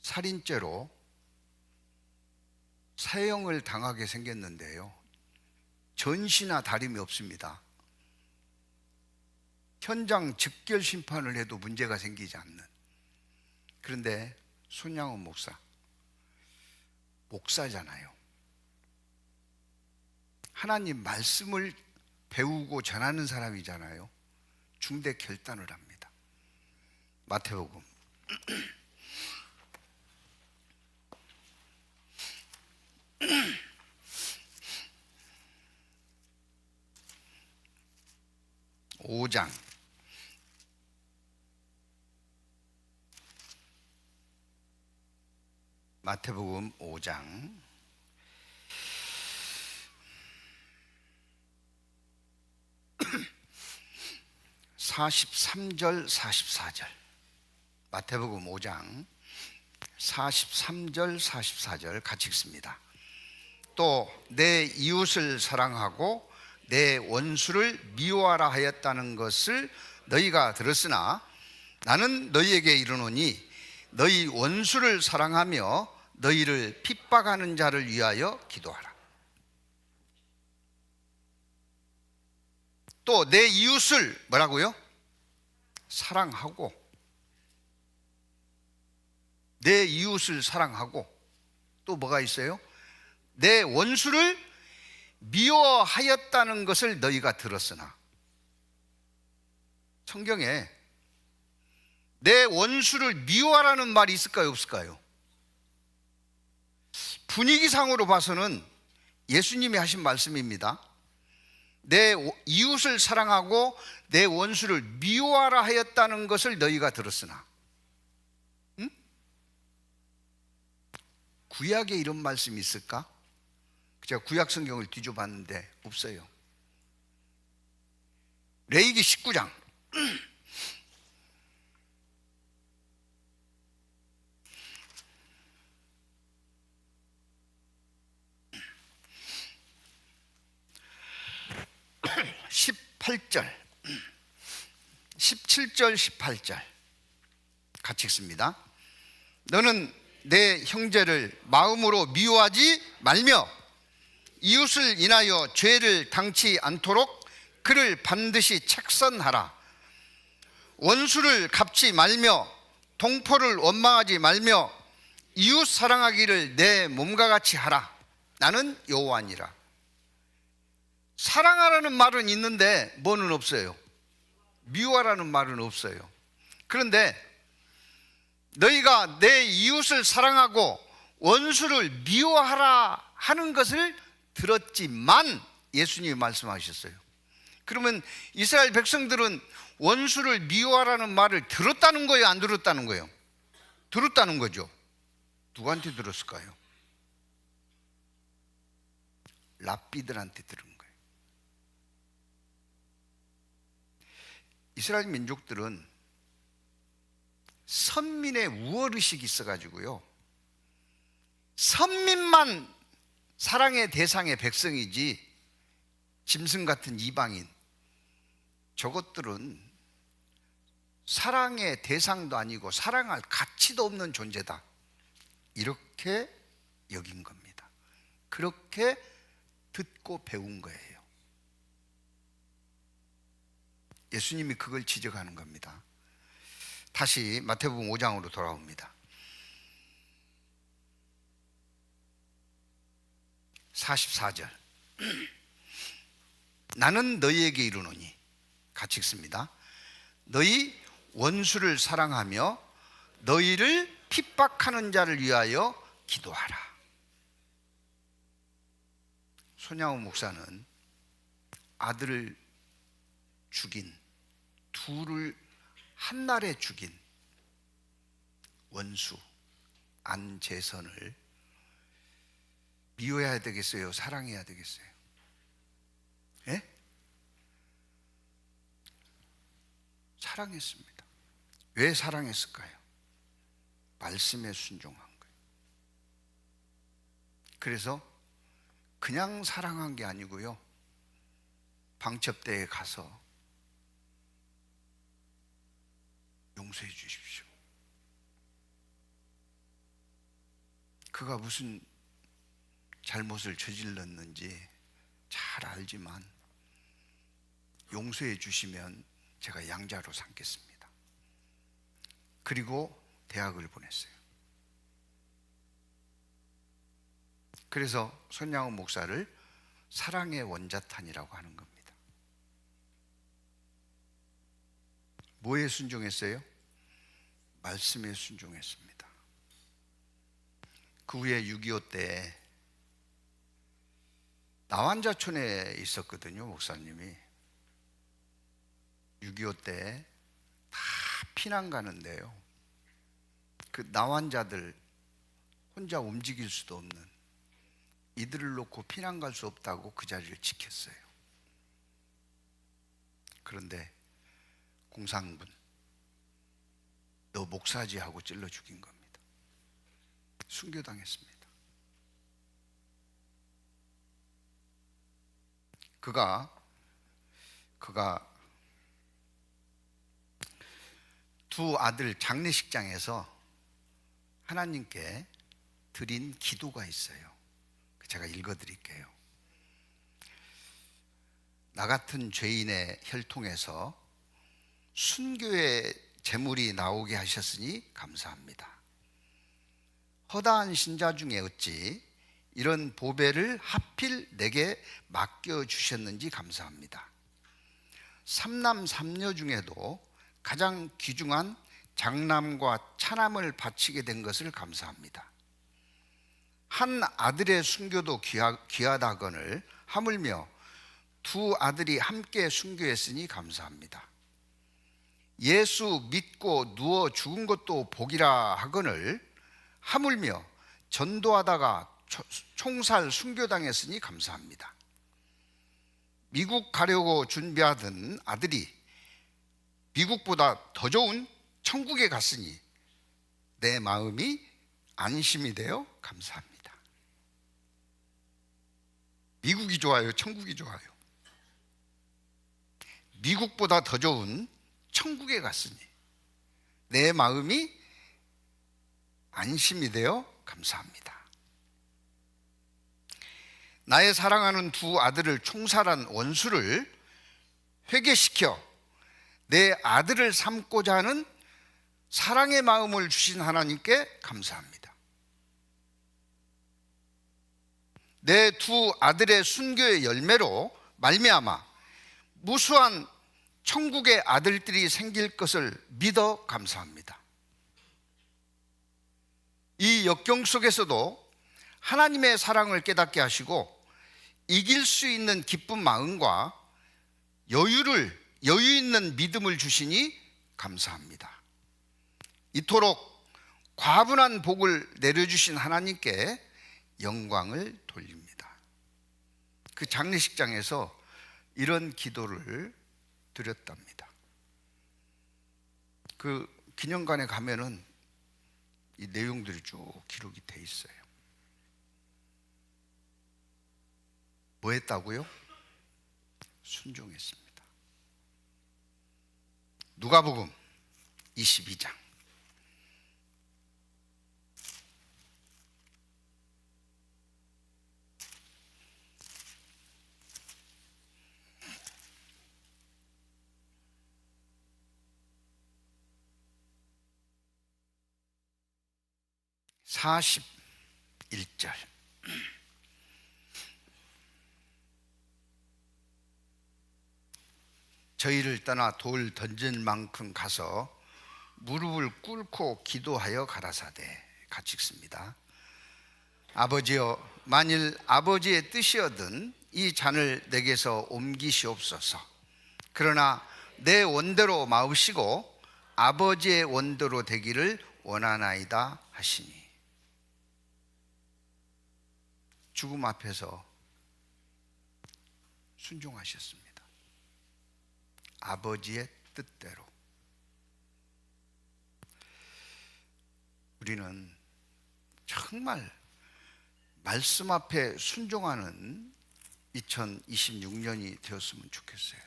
살인죄로 사형을 당하게 생겼는데요, 전시나 다름이 없습니다. 현장 즉결 심판을 해도 문제가 생기지 않는. 그런데 손양호 목사잖아요. 하나님 말씀을 배우고 전하는 사람이잖아요. 중대 결단을 합니다. 마태복음 5장 마태복음 5장 43절 44절. 마태복음 5장 43절 44절 같이 읽습니다. 또 내 이웃을 사랑하고 내 원수를 미워하라 하였다는 것을 너희가 들었으나 나는 너희에게 이르노니 너희 원수를 사랑하며 너희를 핍박하는 자를 위하여 기도하라. 또 내 이웃을 뭐라고요? 사랑하고, 내 이웃을 사랑하고, 또 뭐가 있어요? 내 원수를 미워하였다는 것을 너희가 들었으나. 성경에 내 원수를 미워하라는 말이 있을까요, 없을까요? 분위기상으로 봐서는 예수님이 하신 말씀입니다. 내 이웃을 사랑하고 내 원수를 미워하라 하였다는 것을 너희가 들었으나. 응? 구약에 이런 말씀이 있을까? 제가 구약 성경을 뒤져봤는데 없어요. 레위기 19장 18절 17절 18절 같이 읽습니다. 너는 내 형제를 마음으로 미워하지 말며 이웃을 인하여 죄를 당치 않도록 그를 반드시 책선하라. 원수를 갚지 말며 동포를 원망하지 말며 이웃 사랑하기를 내 몸과 같이 하라. 나는 여호와니라. 사랑하라는 말은 있는데 뭐는 없어요? 미워하라는 말은 없어요. 그런데 너희가 내 이웃을 사랑하고 원수를 미워하라 하는 것을 들었지만, 예수님이 말씀하셨어요. 그러면 이스라엘 백성들은 원수를 미워하라는 말을 들었다는 거예요, 안 들었다는 거예요? 들었다는 거죠. 누구한테 들었을까요? 랍비들한테 들은 거예요. 이스라엘 민족들은 선민의 우월의식이 있어가지고요, 선민만 사랑의 대상의 백성이지 짐승 같은 이방인, 저것들은 사랑의 대상도 아니고 사랑할 가치도 없는 존재다, 이렇게 여긴 겁니다. 그렇게 듣고 배운 거예요. 예수님이 그걸 지적하는 겁니다. 다시 마태복음 5장으로 돌아옵니다. 44절. 나는 너희에게 이르노니, 같이 읽습니다. 너희 원수를 사랑하며 너희를 핍박하는 자를 위하여 기도하라. 손양호 목사는 아들을 죽인, 둘을 한날에 죽인 원수 안재선을 미워해야 되겠어요? 사랑해야 되겠어요? 예? 사랑했습니다. 왜 사랑했을까요? 말씀에 순종한 거예요. 그래서 그냥 사랑한 게 아니고요, 방첩대에 가서 용서해 주십시오. 그가 무슨 잘못을 저질렀는지 잘 알지만 용서해 주시면 제가 양자로 삼겠습니다. 그리고 대학을 보냈어요. 그래서 손양호 목사를 사랑의 원자탄이라고 하는 겁니다. 뭐에 순종했어요? 말씀에 순종했습니다. 그 후에 6.25 때 나환자촌에 있었거든요, 목사님이. 6.25 때 다 피난 가는데요, 그 나환자들 혼자 움직일 수도 없는 이들을 놓고 피난 갈 수 없다고 그 자리를 지켰어요. 그런데 공산군, 너 목사지 하고 찔러 죽인 겁니다. 순교당했습니다. 그가 두 아들 장례식장에서 하나님께 드린 기도가 있어요. 제가 읽어드릴게요. 나 같은 죄인의 혈통에서 순교의 재물이 나오게 하셨으니 감사합니다. 허다한 신자 중에 어찌 이런 보배를 하필 내게 맡겨주셨는지 감사합니다. 삼남 삼녀 중에도 가장 귀중한 장남과 차남을 바치게 된 것을 감사합니다. 한 아들의 순교도 귀하다거늘 하물며 두 아들이 함께 순교했으니 감사합니다. 예수 믿고 누워 죽은 것도 복이라 하거늘 하물며 전도하다가 총살 순교당했으니 감사합니다. 미국 가려고 준비하던 아들이 미국보다 더 좋은 천국에 갔으니 내 마음이 안심이 되어 감사합니다. 미국이 좋아요, 천국이 좋아요? 미국보다 더 좋은 천국에 갔으니 내 마음이 안심이 되어 감사합니다. 나의 사랑하는 두 아들을 총살한 원수를 회개시켜 내 아들을 삼고자 하는 사랑의 마음을 주신 하나님께 감사합니다. 내 두 아들의 순교의 열매로 말미암아 무수한 천국의 아들들이 생길 것을 믿어 감사합니다. 이 역경 속에서도 하나님의 사랑을 깨닫게 하시고 이길 수 있는 기쁜 마음과 여유 있는 믿음을 주시니 감사합니다. 이토록 과분한 복을 내려주신 하나님께 영광을 돌립니다. 그 장례식장에서 이런 기도를 드렸답니다. 그 기념관에 가면은 이 내용들이 쭉 기록이 돼 있어요. 뭐 했다고요? 순종했습니다. 누가복음 22장 41절. 저희를 떠나 돌 던질 만큼 가서 무릎을 꿇고 기도하여 가라사대. 같이 읽습니다. 아버지여, 만일 아버지의 뜻이거든 이 잔을 내게서 옮기시옵소서. 그러나 내 원대로 마으시고 아버지의 원대로 되기를 원하나이다 하시니. 죽음 앞에서 순종하셨습니다. 아버지의 뜻대로. 우리는 정말 말씀 앞에 순종하는 2026년이 되었으면 좋겠어요.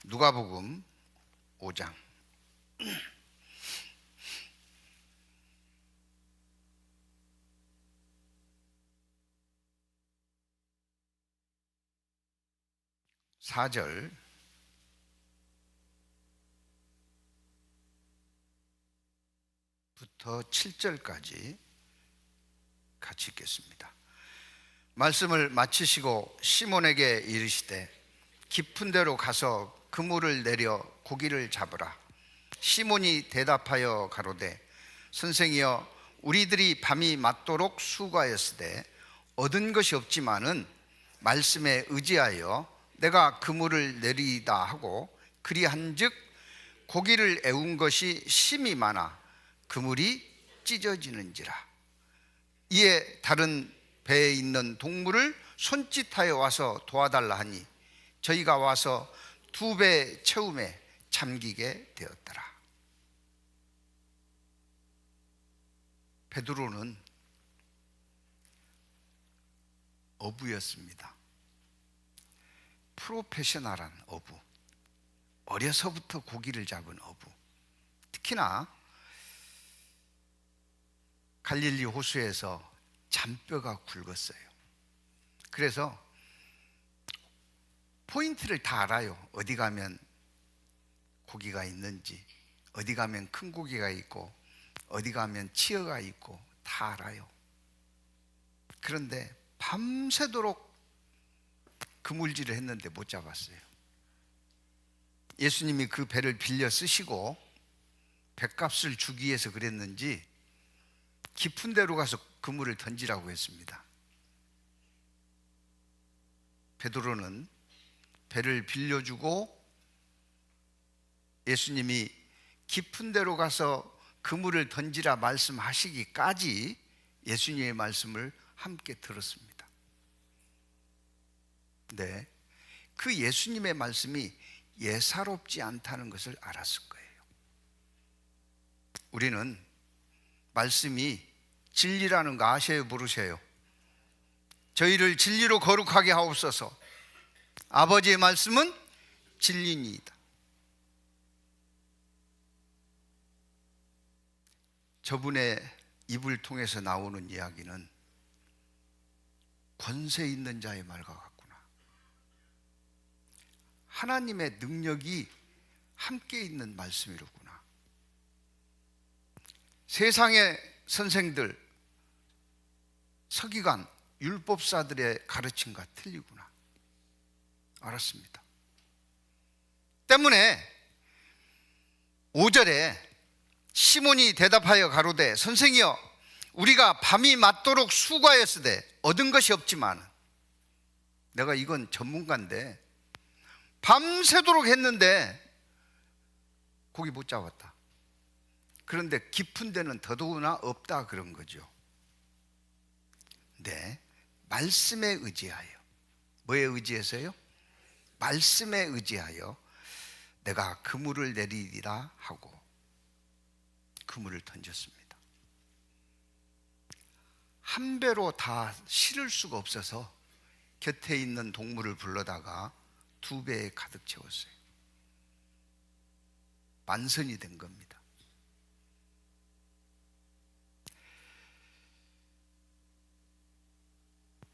누가복음 5장 4절부터 7절까지 같이 읽겠습니다. 말씀을 마치시고 시몬에게 이르시되 깊은 데로 가서 그물을 내려 고기를 잡으라. 시몬이 대답하여 가로되 선생이여, 우리들이 밤이 맞도록 수고하였으되 얻은 것이 없지만은 말씀에 의지하여 내가 그물을 내리이다 하고 그리한즉 고기를 애운 것이 심이 많아 그물이 찢어지는지라. 이에 다른 배에 있는 동물을 손짓하여 와서 도와달라 하니 저희가 와서 2배 채움에 잠기게 되었더라. 베드로는 어부였습니다. 프로페셔널한 어부, 어려서부터 고기를 잡은 어부. 특히나 갈릴리 호수에서 잔뼈가 굵었어요. 그래서 포인트를 다 알아요. 어디 가면 고기가 있는지, 어디 가면 큰 고기가 있고, 어디 가면 치어가 있고 다 알아요. 그런데 밤새도록 그물질을 했는데 못 잡았어요. 예수님이 그 배를 빌려 쓰시고 배값을 주기 위해서 그랬는지 깊은 데로 가서 그물을 던지라고 했습니다. 베드로는 배를 빌려주고 예수님이 깊은 데로 가서 그물을 던지라 말씀하시기까지 예수님의 말씀을 함께 들었습니다. 네, 그 예수님의 말씀이 예사롭지 않다는 것을 알았을 거예요. 우리는 말씀이 진리라는 거 아셔요, 모르세요? 저희를 진리로 거룩하게 하옵소서. 아버지의 말씀은 진리니이다. 저분의 입을 통해서 나오는 이야기는 권세 있는 자의 말과 같구나. 하나님의 능력이 함께 있는 말씀이로구나. 세상의 선생들, 서기관, 율법사들의 가르침과 틀리구나 알았습니다. 때문에 5절에 시몬이 대답하여 가로되 선생이여 우리가 밤이 맞도록 수고하였으되 얻은 것이 없지만, 내가 이건 전문가인데 밤새도록 했는데 고기 못 잡았다. 그런데 깊은 데는 더더구나 없다 그런 거죠. 네, 말씀에 의지하여. 뭐에 의지해서요? 말씀에 의지하여 내가 그물을 내리리라 하고 그물을 던졌습니다. 한 배로 다 실을 수가 없어서 곁에 있는 동물을 불러다가 2배에 가득 채웠어요. 만선이 된 겁니다.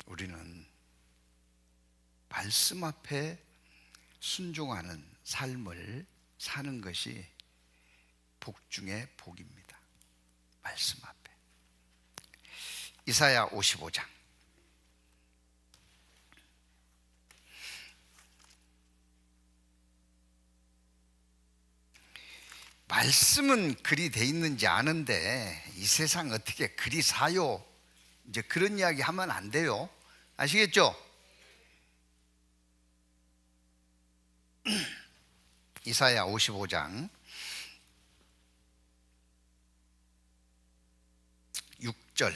우리는 말씀 앞에 순종하는 삶을 사는 것이 복 중에 복입니다. 말씀 앞에. 이사야 55장. 말씀은 글이 돼 있는지 아는데 이 세상 어떻게 글이 사요? 이제 그런 이야기 하면 안 돼요. 아시겠죠? 이사야 55장 6절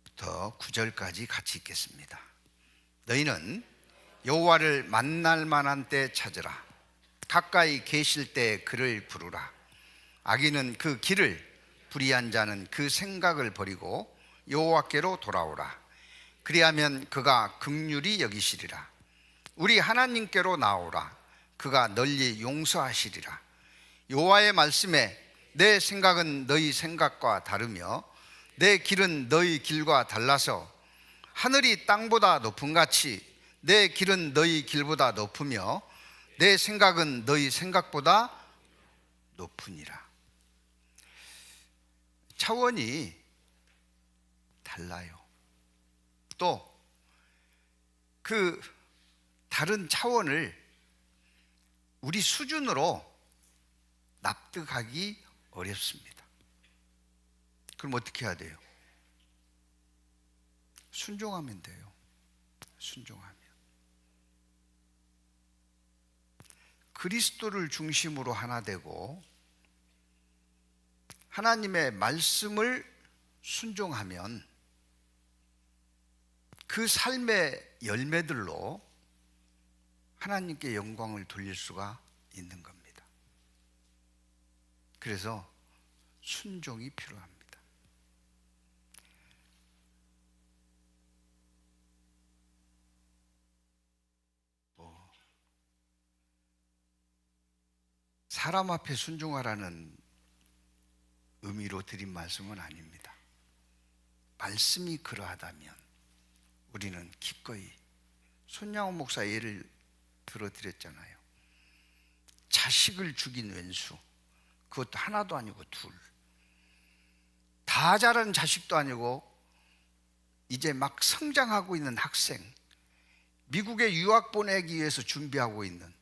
부터 9절까지 같이 읽겠습니다. 너희는 여호와를 만날 만한 때 찾으라. 가까이 계실 때 그를 부르라. 악인은 그 길을, 불의한 자는 그 생각을 버리고 여호와께로 돌아오라. 그리하면 그가 긍휼히 여기시리라. 우리 하나님께로 나오라. 그가 널리 용서하시리라. 여호와의 말씀에 내 생각은 너희 생각과 다르며 내 길은 너희 길과 달라서 하늘이 땅보다 높음 같이 내 길은 너희 길보다 높으며 내 생각은 너희 생각보다 높으니라. 차원이 달라요. 또 그 다른 차원을 우리 수준으로 납득하기 어렵습니다. 그럼 어떻게 해야 돼요? 순종하면 돼요. 순종하면. 그리스도를 중심으로 하나 되고 하나님의 말씀을 순종하면 그 삶의 열매들로 하나님께 영광을 돌릴 수가 있는 겁니다. 그래서 순종이 필요합니다. 사람 앞에 순종하라는 의미로 드린 말씀은 아닙니다. 말씀이 그러하다면 우리는 기꺼이, 손양원 목사 예를 들어드렸잖아요. 자식을 죽인 왼수, 그것도 하나도 아니고 둘, 다 자란 자식도 아니고 이제 막 성장하고 있는 학생, 미국에 유학 보내기 위해서 준비하고 있는,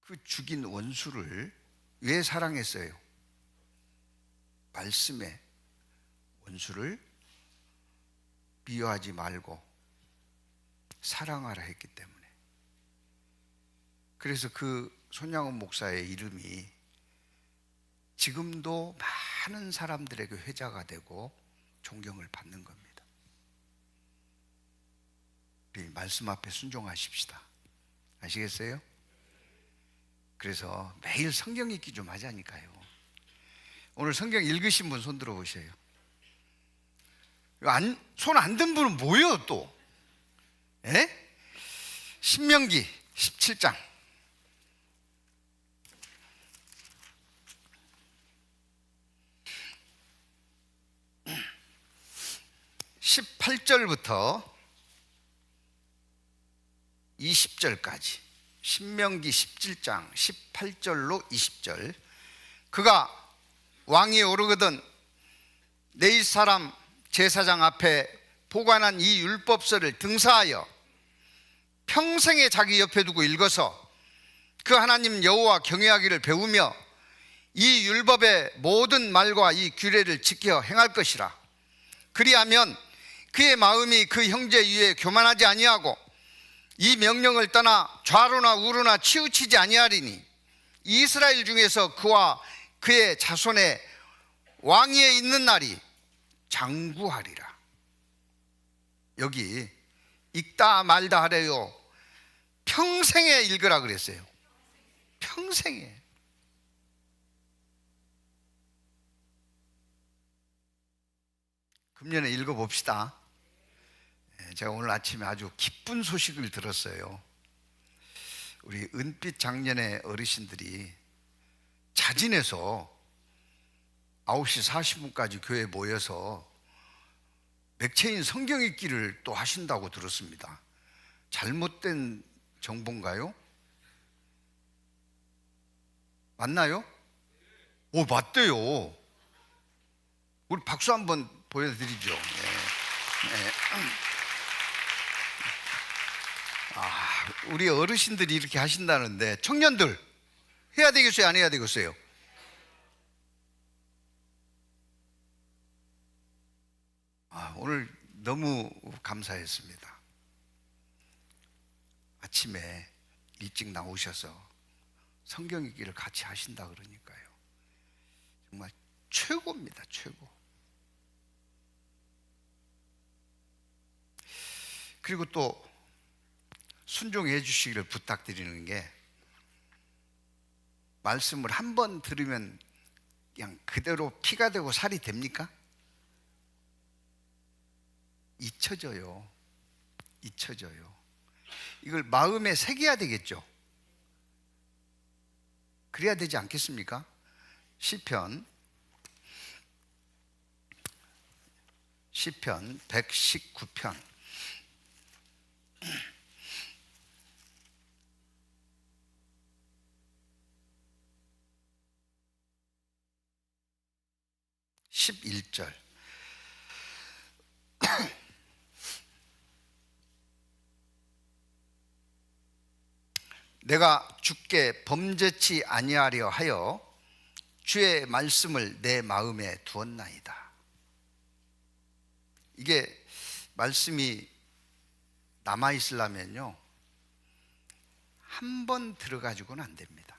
그 죽인 원수를 왜 사랑했어요? 말씀에 원수를 미워하지 말고 사랑하라 했기 때문에. 그래서 그 손양원 목사의 이름이 지금도 많은 사람들에게 회자가 되고 존경을 받는 겁니다. 우리 말씀 앞에 순종하십시다. 아시겠어요? 그래서 매일 성경 읽기 좀 하자니까요. 오늘 성경 읽으신 분 손 들어보세요. 손 안 든 분은 뭐예요 또? 예? 신명기 17장 18절부터 20절까지, 신명기 17장 18절로 20절. 그가 왕위에 오르거든 내 이사람 제사장 앞에 보관한 이 율법서를 등사하여 평생에 자기 옆에 두고 읽어서 그 하나님 여호와 경외하기를 배우며 이 율법의 모든 말과 이 규례를 지켜 행할 것이라. 그리하면 그의 마음이 그 형제 위에 교만하지 아니하고 이 명령을 떠나 좌로나 우로나 치우치지 아니하리니 이스라엘 중에서 그와 그의 자손의 왕위에 있는 날이 장구하리라. 여기 읽다 말다 하래요. 평생에 읽으라 그랬어요. 평생에. 금년에 읽어봅시다. 제가 오늘 아침에 아주 기쁜 소식을 들었어요. 우리 은빛 장년의 어르신들이 자진해서 9시 40분까지 교회에 모여서 맥체인 성경 읽기를 또 하신다고 들었습니다. 잘못된 정보인가요? 맞나요? 오, 맞대요. 우리 박수 한번 보여드리죠. 네. 우리 어르신들이 이렇게 하신다는데 청년들 해야 되겠어요? 안 해야 되겠어요? 오늘 너무 감사했습니다. 아침에 일찍 나오셔서 성경 읽기를 같이 하신다 그러니까요. 정말 최고입니다. 최고. 그리고 또 순종해 주시기를 부탁드리는 게, 말씀을 한 번 들으면 그냥 그대로 피가 되고 살이 됩니까? 잊혀져요. 잊혀져요. 이걸 마음에 새겨야 되겠죠. 그래야 되지 않겠습니까? 시편 119편 11절. 내가 주께 범죄치 아니하려 하여 주의 말씀을 내 마음에 두었나이다. 이게 말씀이 남아있으려면요, 한 번 들어가지고는 안 됩니다.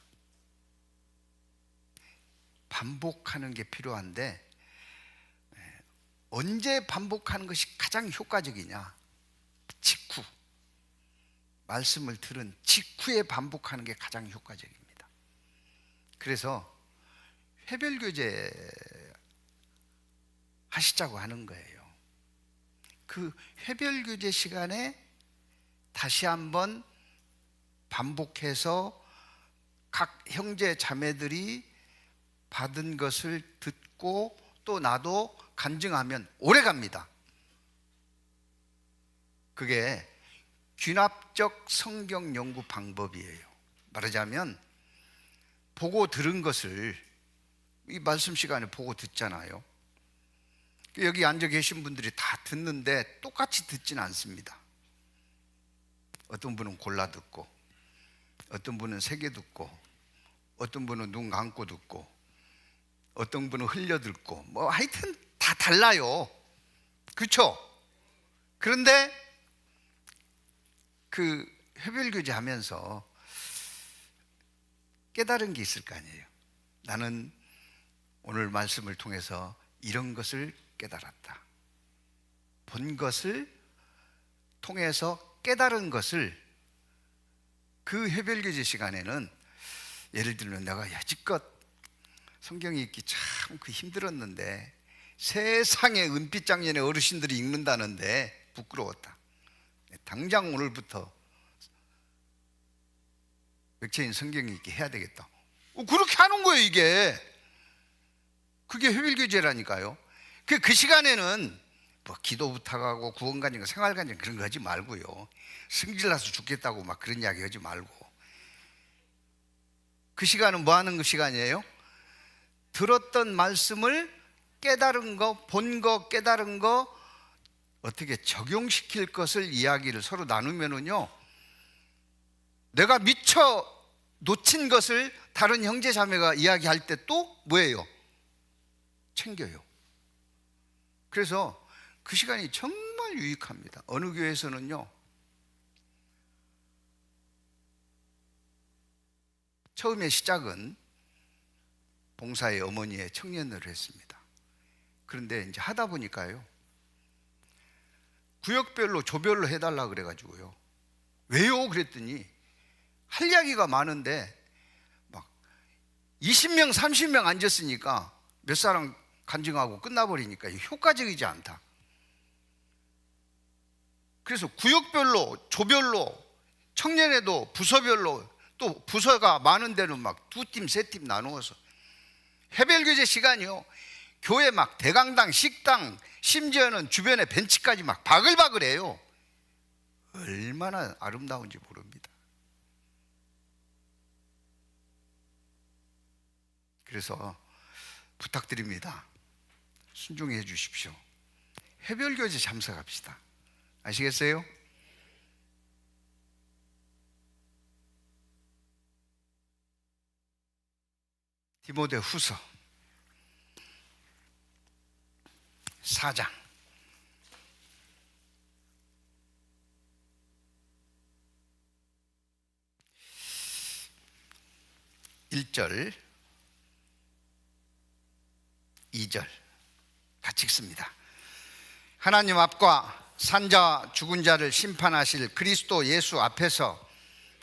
반복하는 게 필요한데, 언제 반복하는 것이 가장 효과적이냐? 직후, 말씀을 들은 직후에 반복하는 게 가장 효과적입니다. 그래서 회별교제 하시자고 하는 거예요. 그 회별교제 시간에 다시 한번 반복해서 각 형제 자매들이 받은 것을 듣고 또 나도 간증하면 오래 갑니다. 그게 귀납적 성경 연구 방법이에요. 말하자면 보고 들은 것을 이 말씀 시간에 보고 듣잖아요. 여기 앉아 계신 분들이 다 듣는데 똑같이 듣지는 않습니다. 어떤 분은 골라 듣고, 어떤 분은 세게 듣고, 어떤 분은 눈 감고 듣고, 어떤 분은 흘려 듣고, 뭐 하여튼 다 달라요. 그렇죠? 그런데 그 회별교제 하면서 깨달은 게 있을 거 아니에요. 나는 오늘 말씀을 통해서 이런 것을 깨달았다. 본 것을 통해서 깨달은 것을 그 회별교제 시간에는, 예를 들면 내가 여지껏 성경 읽기 참 힘들었는데 세상에 은빛장년의 어르신들이 읽는다는데 부끄러웠다. 당장 오늘부터 맥체인 성경 읽기 해야 되겠다. 그렇게 하는 거예요. 이게 그게 회별교제라니까요. 그 시간에는 뭐 기도 부탁하고 구원간증, 생활간증 그런 거 하지 말고요, 승질나서 죽겠다고 막 그런 이야기 하지 말고, 그 시간은 뭐 하는 그 시간이에요? 들었던 말씀을 깨달은 거, 본 거, 깨달은 거 어떻게 적용시킬 것을 이야기를 서로 나누면은요, 내가 미처 놓친 것을 다른 형제 자매가 이야기할 때 또 뭐예요? 챙겨요. 그래서 그 시간이 정말 유익합니다. 어느 교회에서는요, 처음에 시작은 봉사의 어머니의 청년회를 했습니다. 그런데 이제 하다 보니까요, 구역별로 조별로 해달라 그래가지고요. 왜요? 그랬더니 할 이야기가 많은데 막 20명 30명 앉았으니까 몇 사람 간증하고 끝나버리니까 효과적이지 않다. 그래서 구역별로 조별로 청년회도 부서별로, 또 부서가 많은 데는 막 2팀 3팀 나누어서 해별교제 시간이요, 교회 막 대강당, 식당, 심지어는 주변에 벤치까지 막 바글바글해요. 얼마나 아름다운지 모릅니다. 그래서 부탁드립니다. 순종해 주십시오. 해별교제 참석합시다. 아시겠어요? 디모데 후서 4장 1절 2절 같이 읽습니다. 하나님 앞과 산자 죽은 자를 심판하실 그리스도 예수 앞에서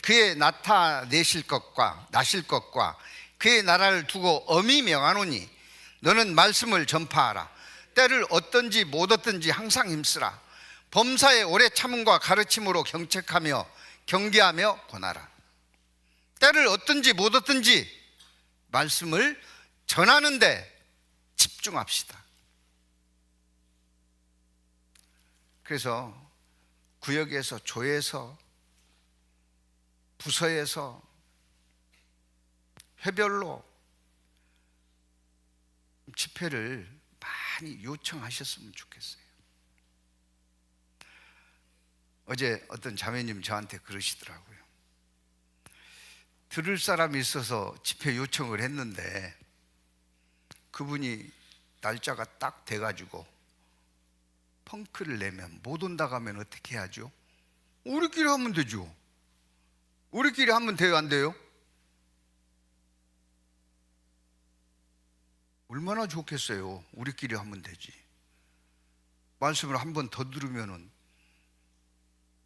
그의 나타내실 것과 나실 것과 그의 나라를 두고 엄히 명하노니 너는 말씀을 전파하라. 때를 얻든지 못 얻든지 항상 힘쓰라. 범사에 오래 참음과 가르침으로 경책하며 경계하며 권하라. 때를 얻든지 못 얻든지 말씀을 전하는데 집중합시다. 그래서 구역에서, 조에서, 부서에서, 회별로 집회를 많이 요청하셨으면 좋겠어요. 어제 어떤 자매님 저한테 그러시더라고요. 들을 사람이 있어서 집회 요청을 했는데 그분이 날짜가 딱 돼가지고 펑크를 내면 못 온다고 하면 어떻게 하죠? 우리끼리 하면 되죠. 우리끼리 하면 돼요, 안 돼요? 얼마나 좋겠어요. 우리끼리 하면 되지. 말씀을 한 번 더 들으면은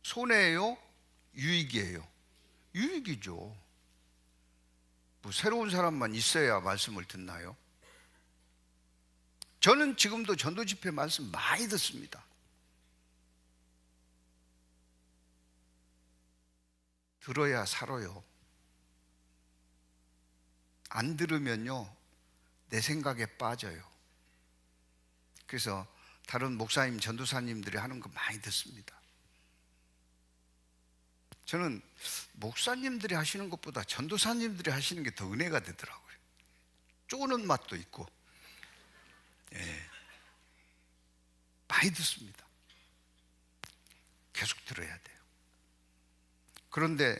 손해예요? 유익이에요? 유익이죠. 뭐 새로운 사람만 있어야 말씀을 듣나요? 저는 지금도 전도 집회 말씀 많이 듣습니다. 들어야 살아요. 안 들으면요, 내 생각에 빠져요. 그래서 다른 목사님, 전도사님들이 하는 거 많이 듣습니다. 저는 목사님들이 하시는 것보다 전도사님들이 하시는 게 더 은혜가 되더라고요. 쪼는 맛도 있고. 예. 많이 듣습니다. 계속 들어야 돼요. 그런데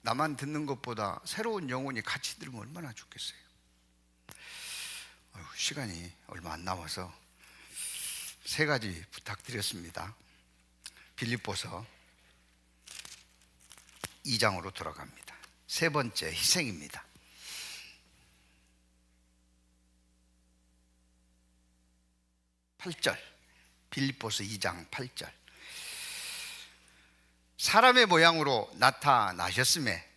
나만 듣는 것보다 새로운 영혼이 같이 들으면 얼마나 좋겠어요. 시간이 얼마 안 남아서 3가지 부탁드렸습니다. 빌립보서 2장으로 돌아갑니다. 3번째, 희생입니다. 8절, 빌립보서 2장 8절. 사람의 모양으로 나타나셨음에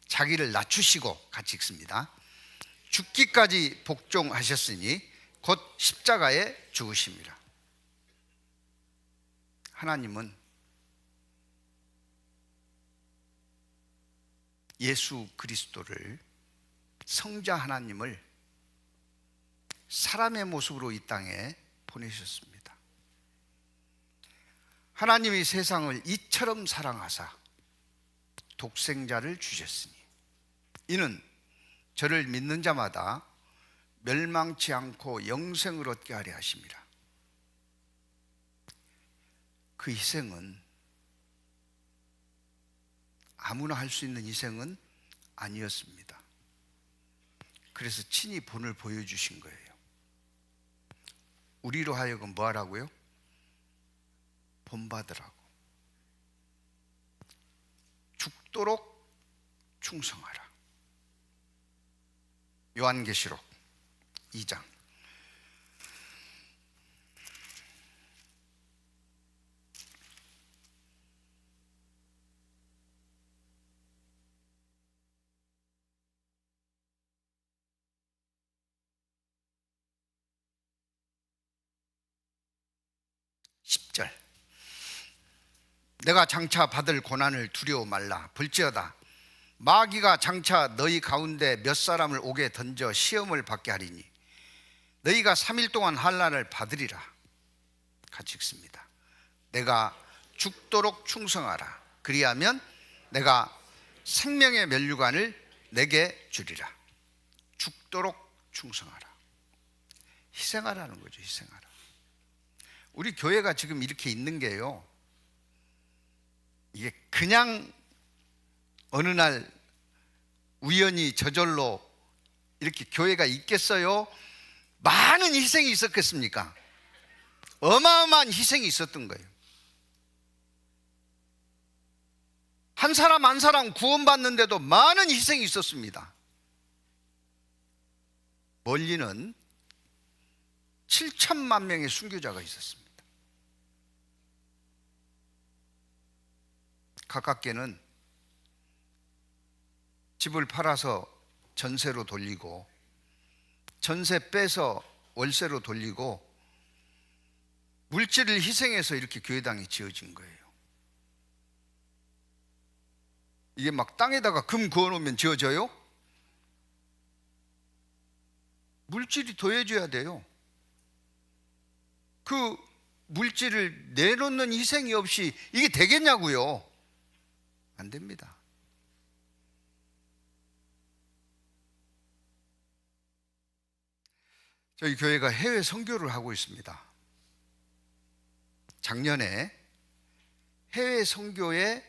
자기를 낮추시고, 같이 읽습니다. 죽기까지 복종하셨으니 곧 십자가에 죽으심이라. 하나님은 예수 그리스도를, 성자 하나님을 사람의 모습으로 이 땅에 보내셨습니다. 하나님이 세상을 이처럼 사랑하사 독생자를 주셨으니 이는 저를 믿는 자마다 멸망치 않고 영생을 얻게 하려 하심이라. 그 희생은 아무나 할 수 있는 희생은 아니었습니다. 그래서 친히 본을 보여주신 거예요. 우리로 하여금 뭐 하라고요? 본받으라고. 죽도록 충성하라. 요한계시록 2장 10절. 내가 장차 받을 고난을 두려워 말라. 볼지어다 마귀가 장차 너희 가운데 몇 사람을 옥에 던져 시험을 받게 하리니 너희가 3일 동안 환난을 받으리라. 같이 읽습니다. 내가 죽도록 충성하라. 그리하면 내가 생명의 면류관을 내게 주리라. 죽도록 충성하라. 희생하라는 거죠. 희생하라. 우리 교회가 지금 이렇게 있는 게요, 이게 그냥 어느 날 우연히 저절로 이렇게 교회가 있겠어요? 많은 희생이 있었겠습니까? 어마어마한 희생이 있었던 거예요. 한 사람 한 사람 구원받는데도 많은 희생이 있었습니다. 멀리는 7천만 명의 순교자가 있었습니다. 가깝게는 집을 팔아서 전세로 돌리고 전세 빼서 월세로 돌리고 물질을 희생해서 이렇게 교회당이 지어진 거예요. 이게 막 땅에다가 금 그어놓으면 지어져요? 물질이 더해져야 돼요. 그 물질을 내놓는 희생이 없이 이게 되겠냐고요? 안 됩니다. 저희 교회가 해외 선교를 하고 있습니다. 작년에 해외 선교에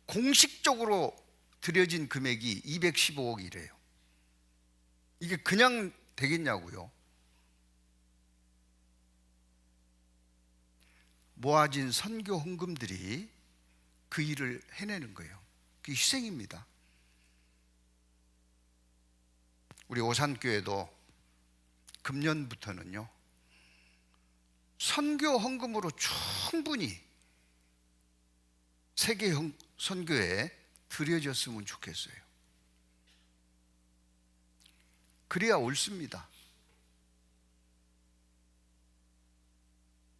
공식적으로 들여진 금액이 215억이래요. 이게 그냥 되겠냐고요? 모아진 선교 헌금들이 그 일을 해내는 거예요. 그게 희생입니다. 우리 오산교회도 금년부터는요, 선교 헌금으로 충분히 세계 선교에 드려졌으면 좋겠어요. 그래야 옳습니다.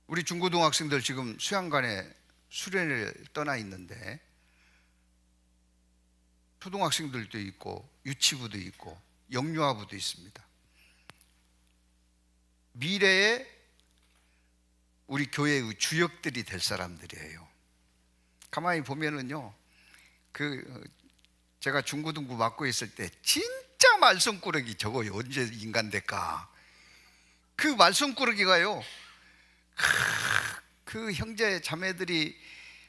우리 중고등학생들 지금 수양관에 수련회를 떠나 있는데 초등학생들도 있고 유치부도 있고 영유아부도 있습니다. 미래에 우리 교회의 주역들이 될 사람들이에요. 가만히 보면은요, 제가 중고등부 맡고 있을 때 진짜 말썽꾸러기, 저거 언제 인간 될까? 그 말썽꾸러기가요, 그 형제 자매들이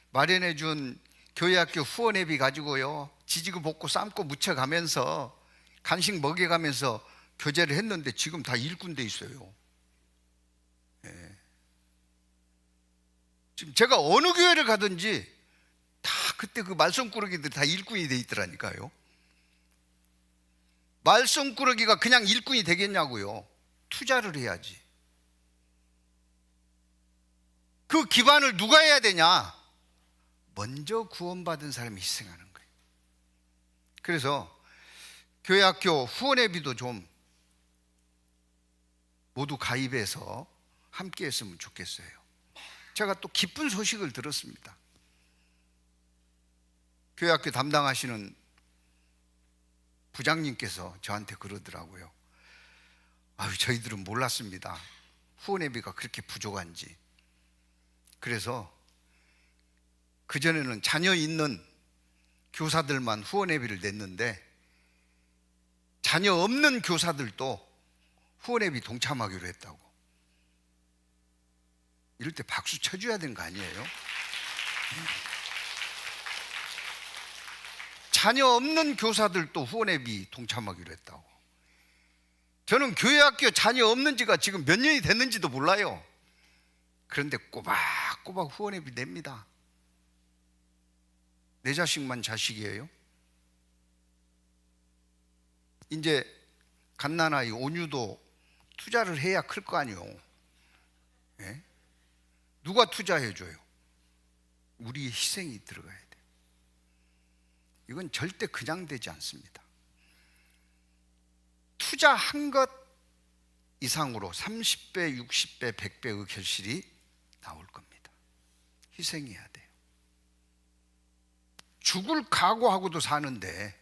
마련해 준 교회학교 후원회비 가지고요, 지지고 볶고 삶고 무쳐가면서 간식 먹여가면서 교제를 했는데 지금 다 일꾼 돼 있어요. 예. 지금 제가 어느 교회를 가든지 다 그때 그 말썽꾸러기들이 다 일꾼이 돼 있더라니까요. 말썽꾸러기가 그냥 일꾼이 되겠냐고요? 투자를 해야지. 그 기반을 누가 해야 되냐? 먼저 구원받은 사람이 희생하는 거예요. 그래서 교회학교 후원회비도 좀 모두 가입해서 함께 했으면 좋겠어요. 제가 또 기쁜 소식을 들었습니다. 교회학교 담당하시는 부장님께서 저한테 그러더라고요. 저희들은 몰랐습니다. 후원회비가 그렇게 부족한지. 그래서 그전에는 자녀 있는 교사들만 후원회비를 냈는데 자녀 없는 교사들도 후원회비 동참하기로 했다고. 이럴 때 박수 쳐줘야 되는 거 아니에요? 자녀 없는 교사들도 후원회비 동참하기로 했다고. 저는 교회학교 자녀 없는 지가 지금 몇 년이 됐는지도 몰라요. 그런데 꼬박꼬박 후원회비 냅니다. 내 자식만 자식이에요? 이제 갓난아이 온유도 투자를 해야 클 거 아니에요. 예? 누가 투자해줘요? 우리의 희생이 들어가야 돼요. 이건 절대 그냥 되지 않습니다. 투자한 것 이상으로 30배, 60배, 100배의 결실이 나올 겁니다. 희생해야 돼요. 죽을 각오하고도 사는데,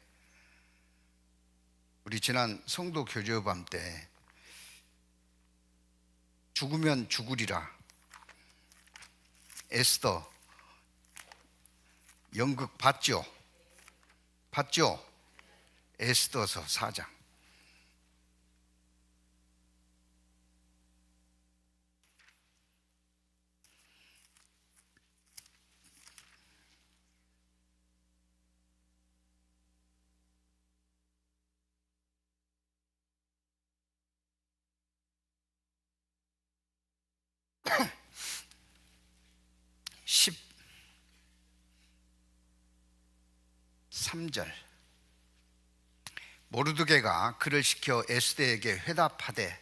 우리 지난 성도 교제의밤 때 죽으면 죽으리라, 에스더 연극 봤죠? 봤죠? 에스더서 4장. (13절) 모르드게가 그를 시켜 에스더에게 회답하되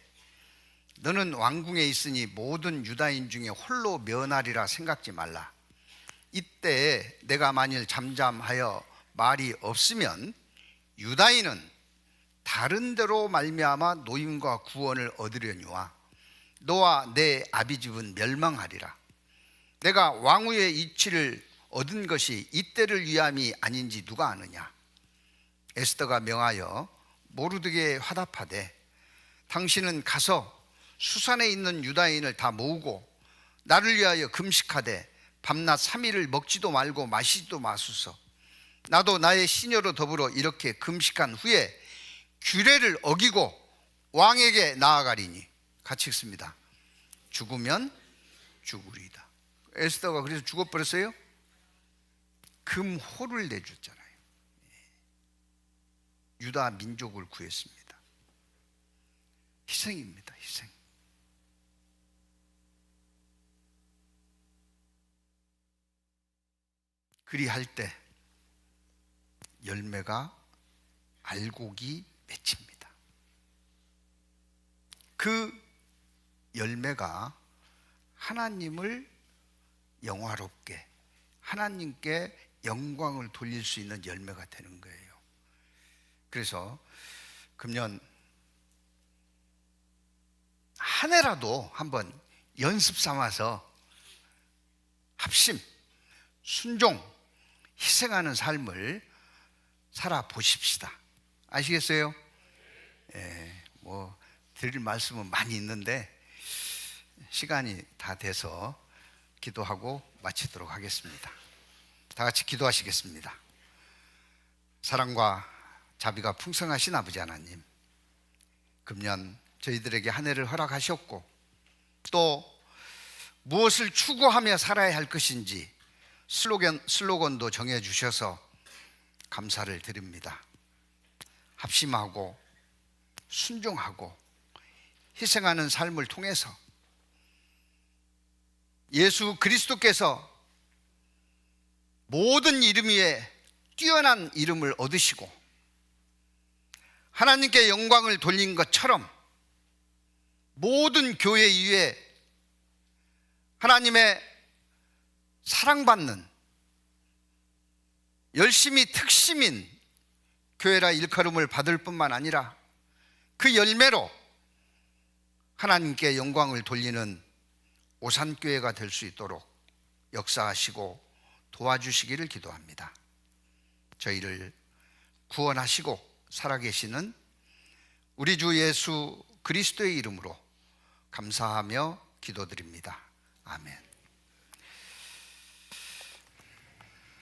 너는 왕궁에 있으니 모든 유다인 중에 홀로 면하리라 생각지 말라. 이때 내가 만일 잠잠하여 말이 없으면 유다인은 다른 데로 말미암아 노임과 구원을 얻으려니와 너와 내 아비집은 멸망하리라. 내가 왕후의 이치를 얻은 것이 이때를 위함이 아닌지 누가 아느냐. 에스더가 명하여 모르드게에 화답하되 당신은 가서 수산에 있는 유다인을 다 모으고 나를 위하여 금식하되 밤낮 3일을 먹지도 말고 마시지도 마소서. 나도 나의 시녀로 더불어 이렇게 금식한 후에 규례를 어기고 왕에게 나아가리니. 같이 읽습니다. 죽으면 죽으리다. 에스더가 그래서 죽어버렸어요? 금호를 내줬잖아요. 유다 민족을 구했습니다. 희생입니다. 희생. 그리할 때 열매가 알곡이 맺힙니다. 그 열매가 하나님을 영화롭게, 하나님께 영광을 돌릴 수 있는 열매가 되는 거예요. 그래서 금년 한 해라도 한번 연습 삼아서 합심, 순종, 희생하는 삶을 살아보십시다. 아시겠어요? 드릴 말씀은 많이 있는데 시간이 다 돼서 기도하고 마치도록 하겠습니다. 다 같이 기도하시겠습니다. 사랑과 자비가 풍성하신 아버지 하나님, 금년 저희들에게 한 해를 허락하셨고 또 무엇을 추구하며 살아야 할 것인지 슬로건도 정해주셔서 감사를 드립니다. 합심하고 순종하고 희생하는 삶을 통해서 예수 그리스도께서 모든 이름 위에 뛰어난 이름을 얻으시고 하나님께 영광을 돌린 것처럼 모든 교회 위에 하나님의 사랑받는 열심히 특심인 교회라 일컬음을 받을 뿐만 아니라 그 열매로 하나님께 영광을 돌리는 오산교회가 될 수 있도록 역사하시고 도와주시기를 기도합니다. 저희를 구원하시고 살아계시는 우리 주 예수 그리스도의 이름으로 감사하며 기도드립니다. 아멘.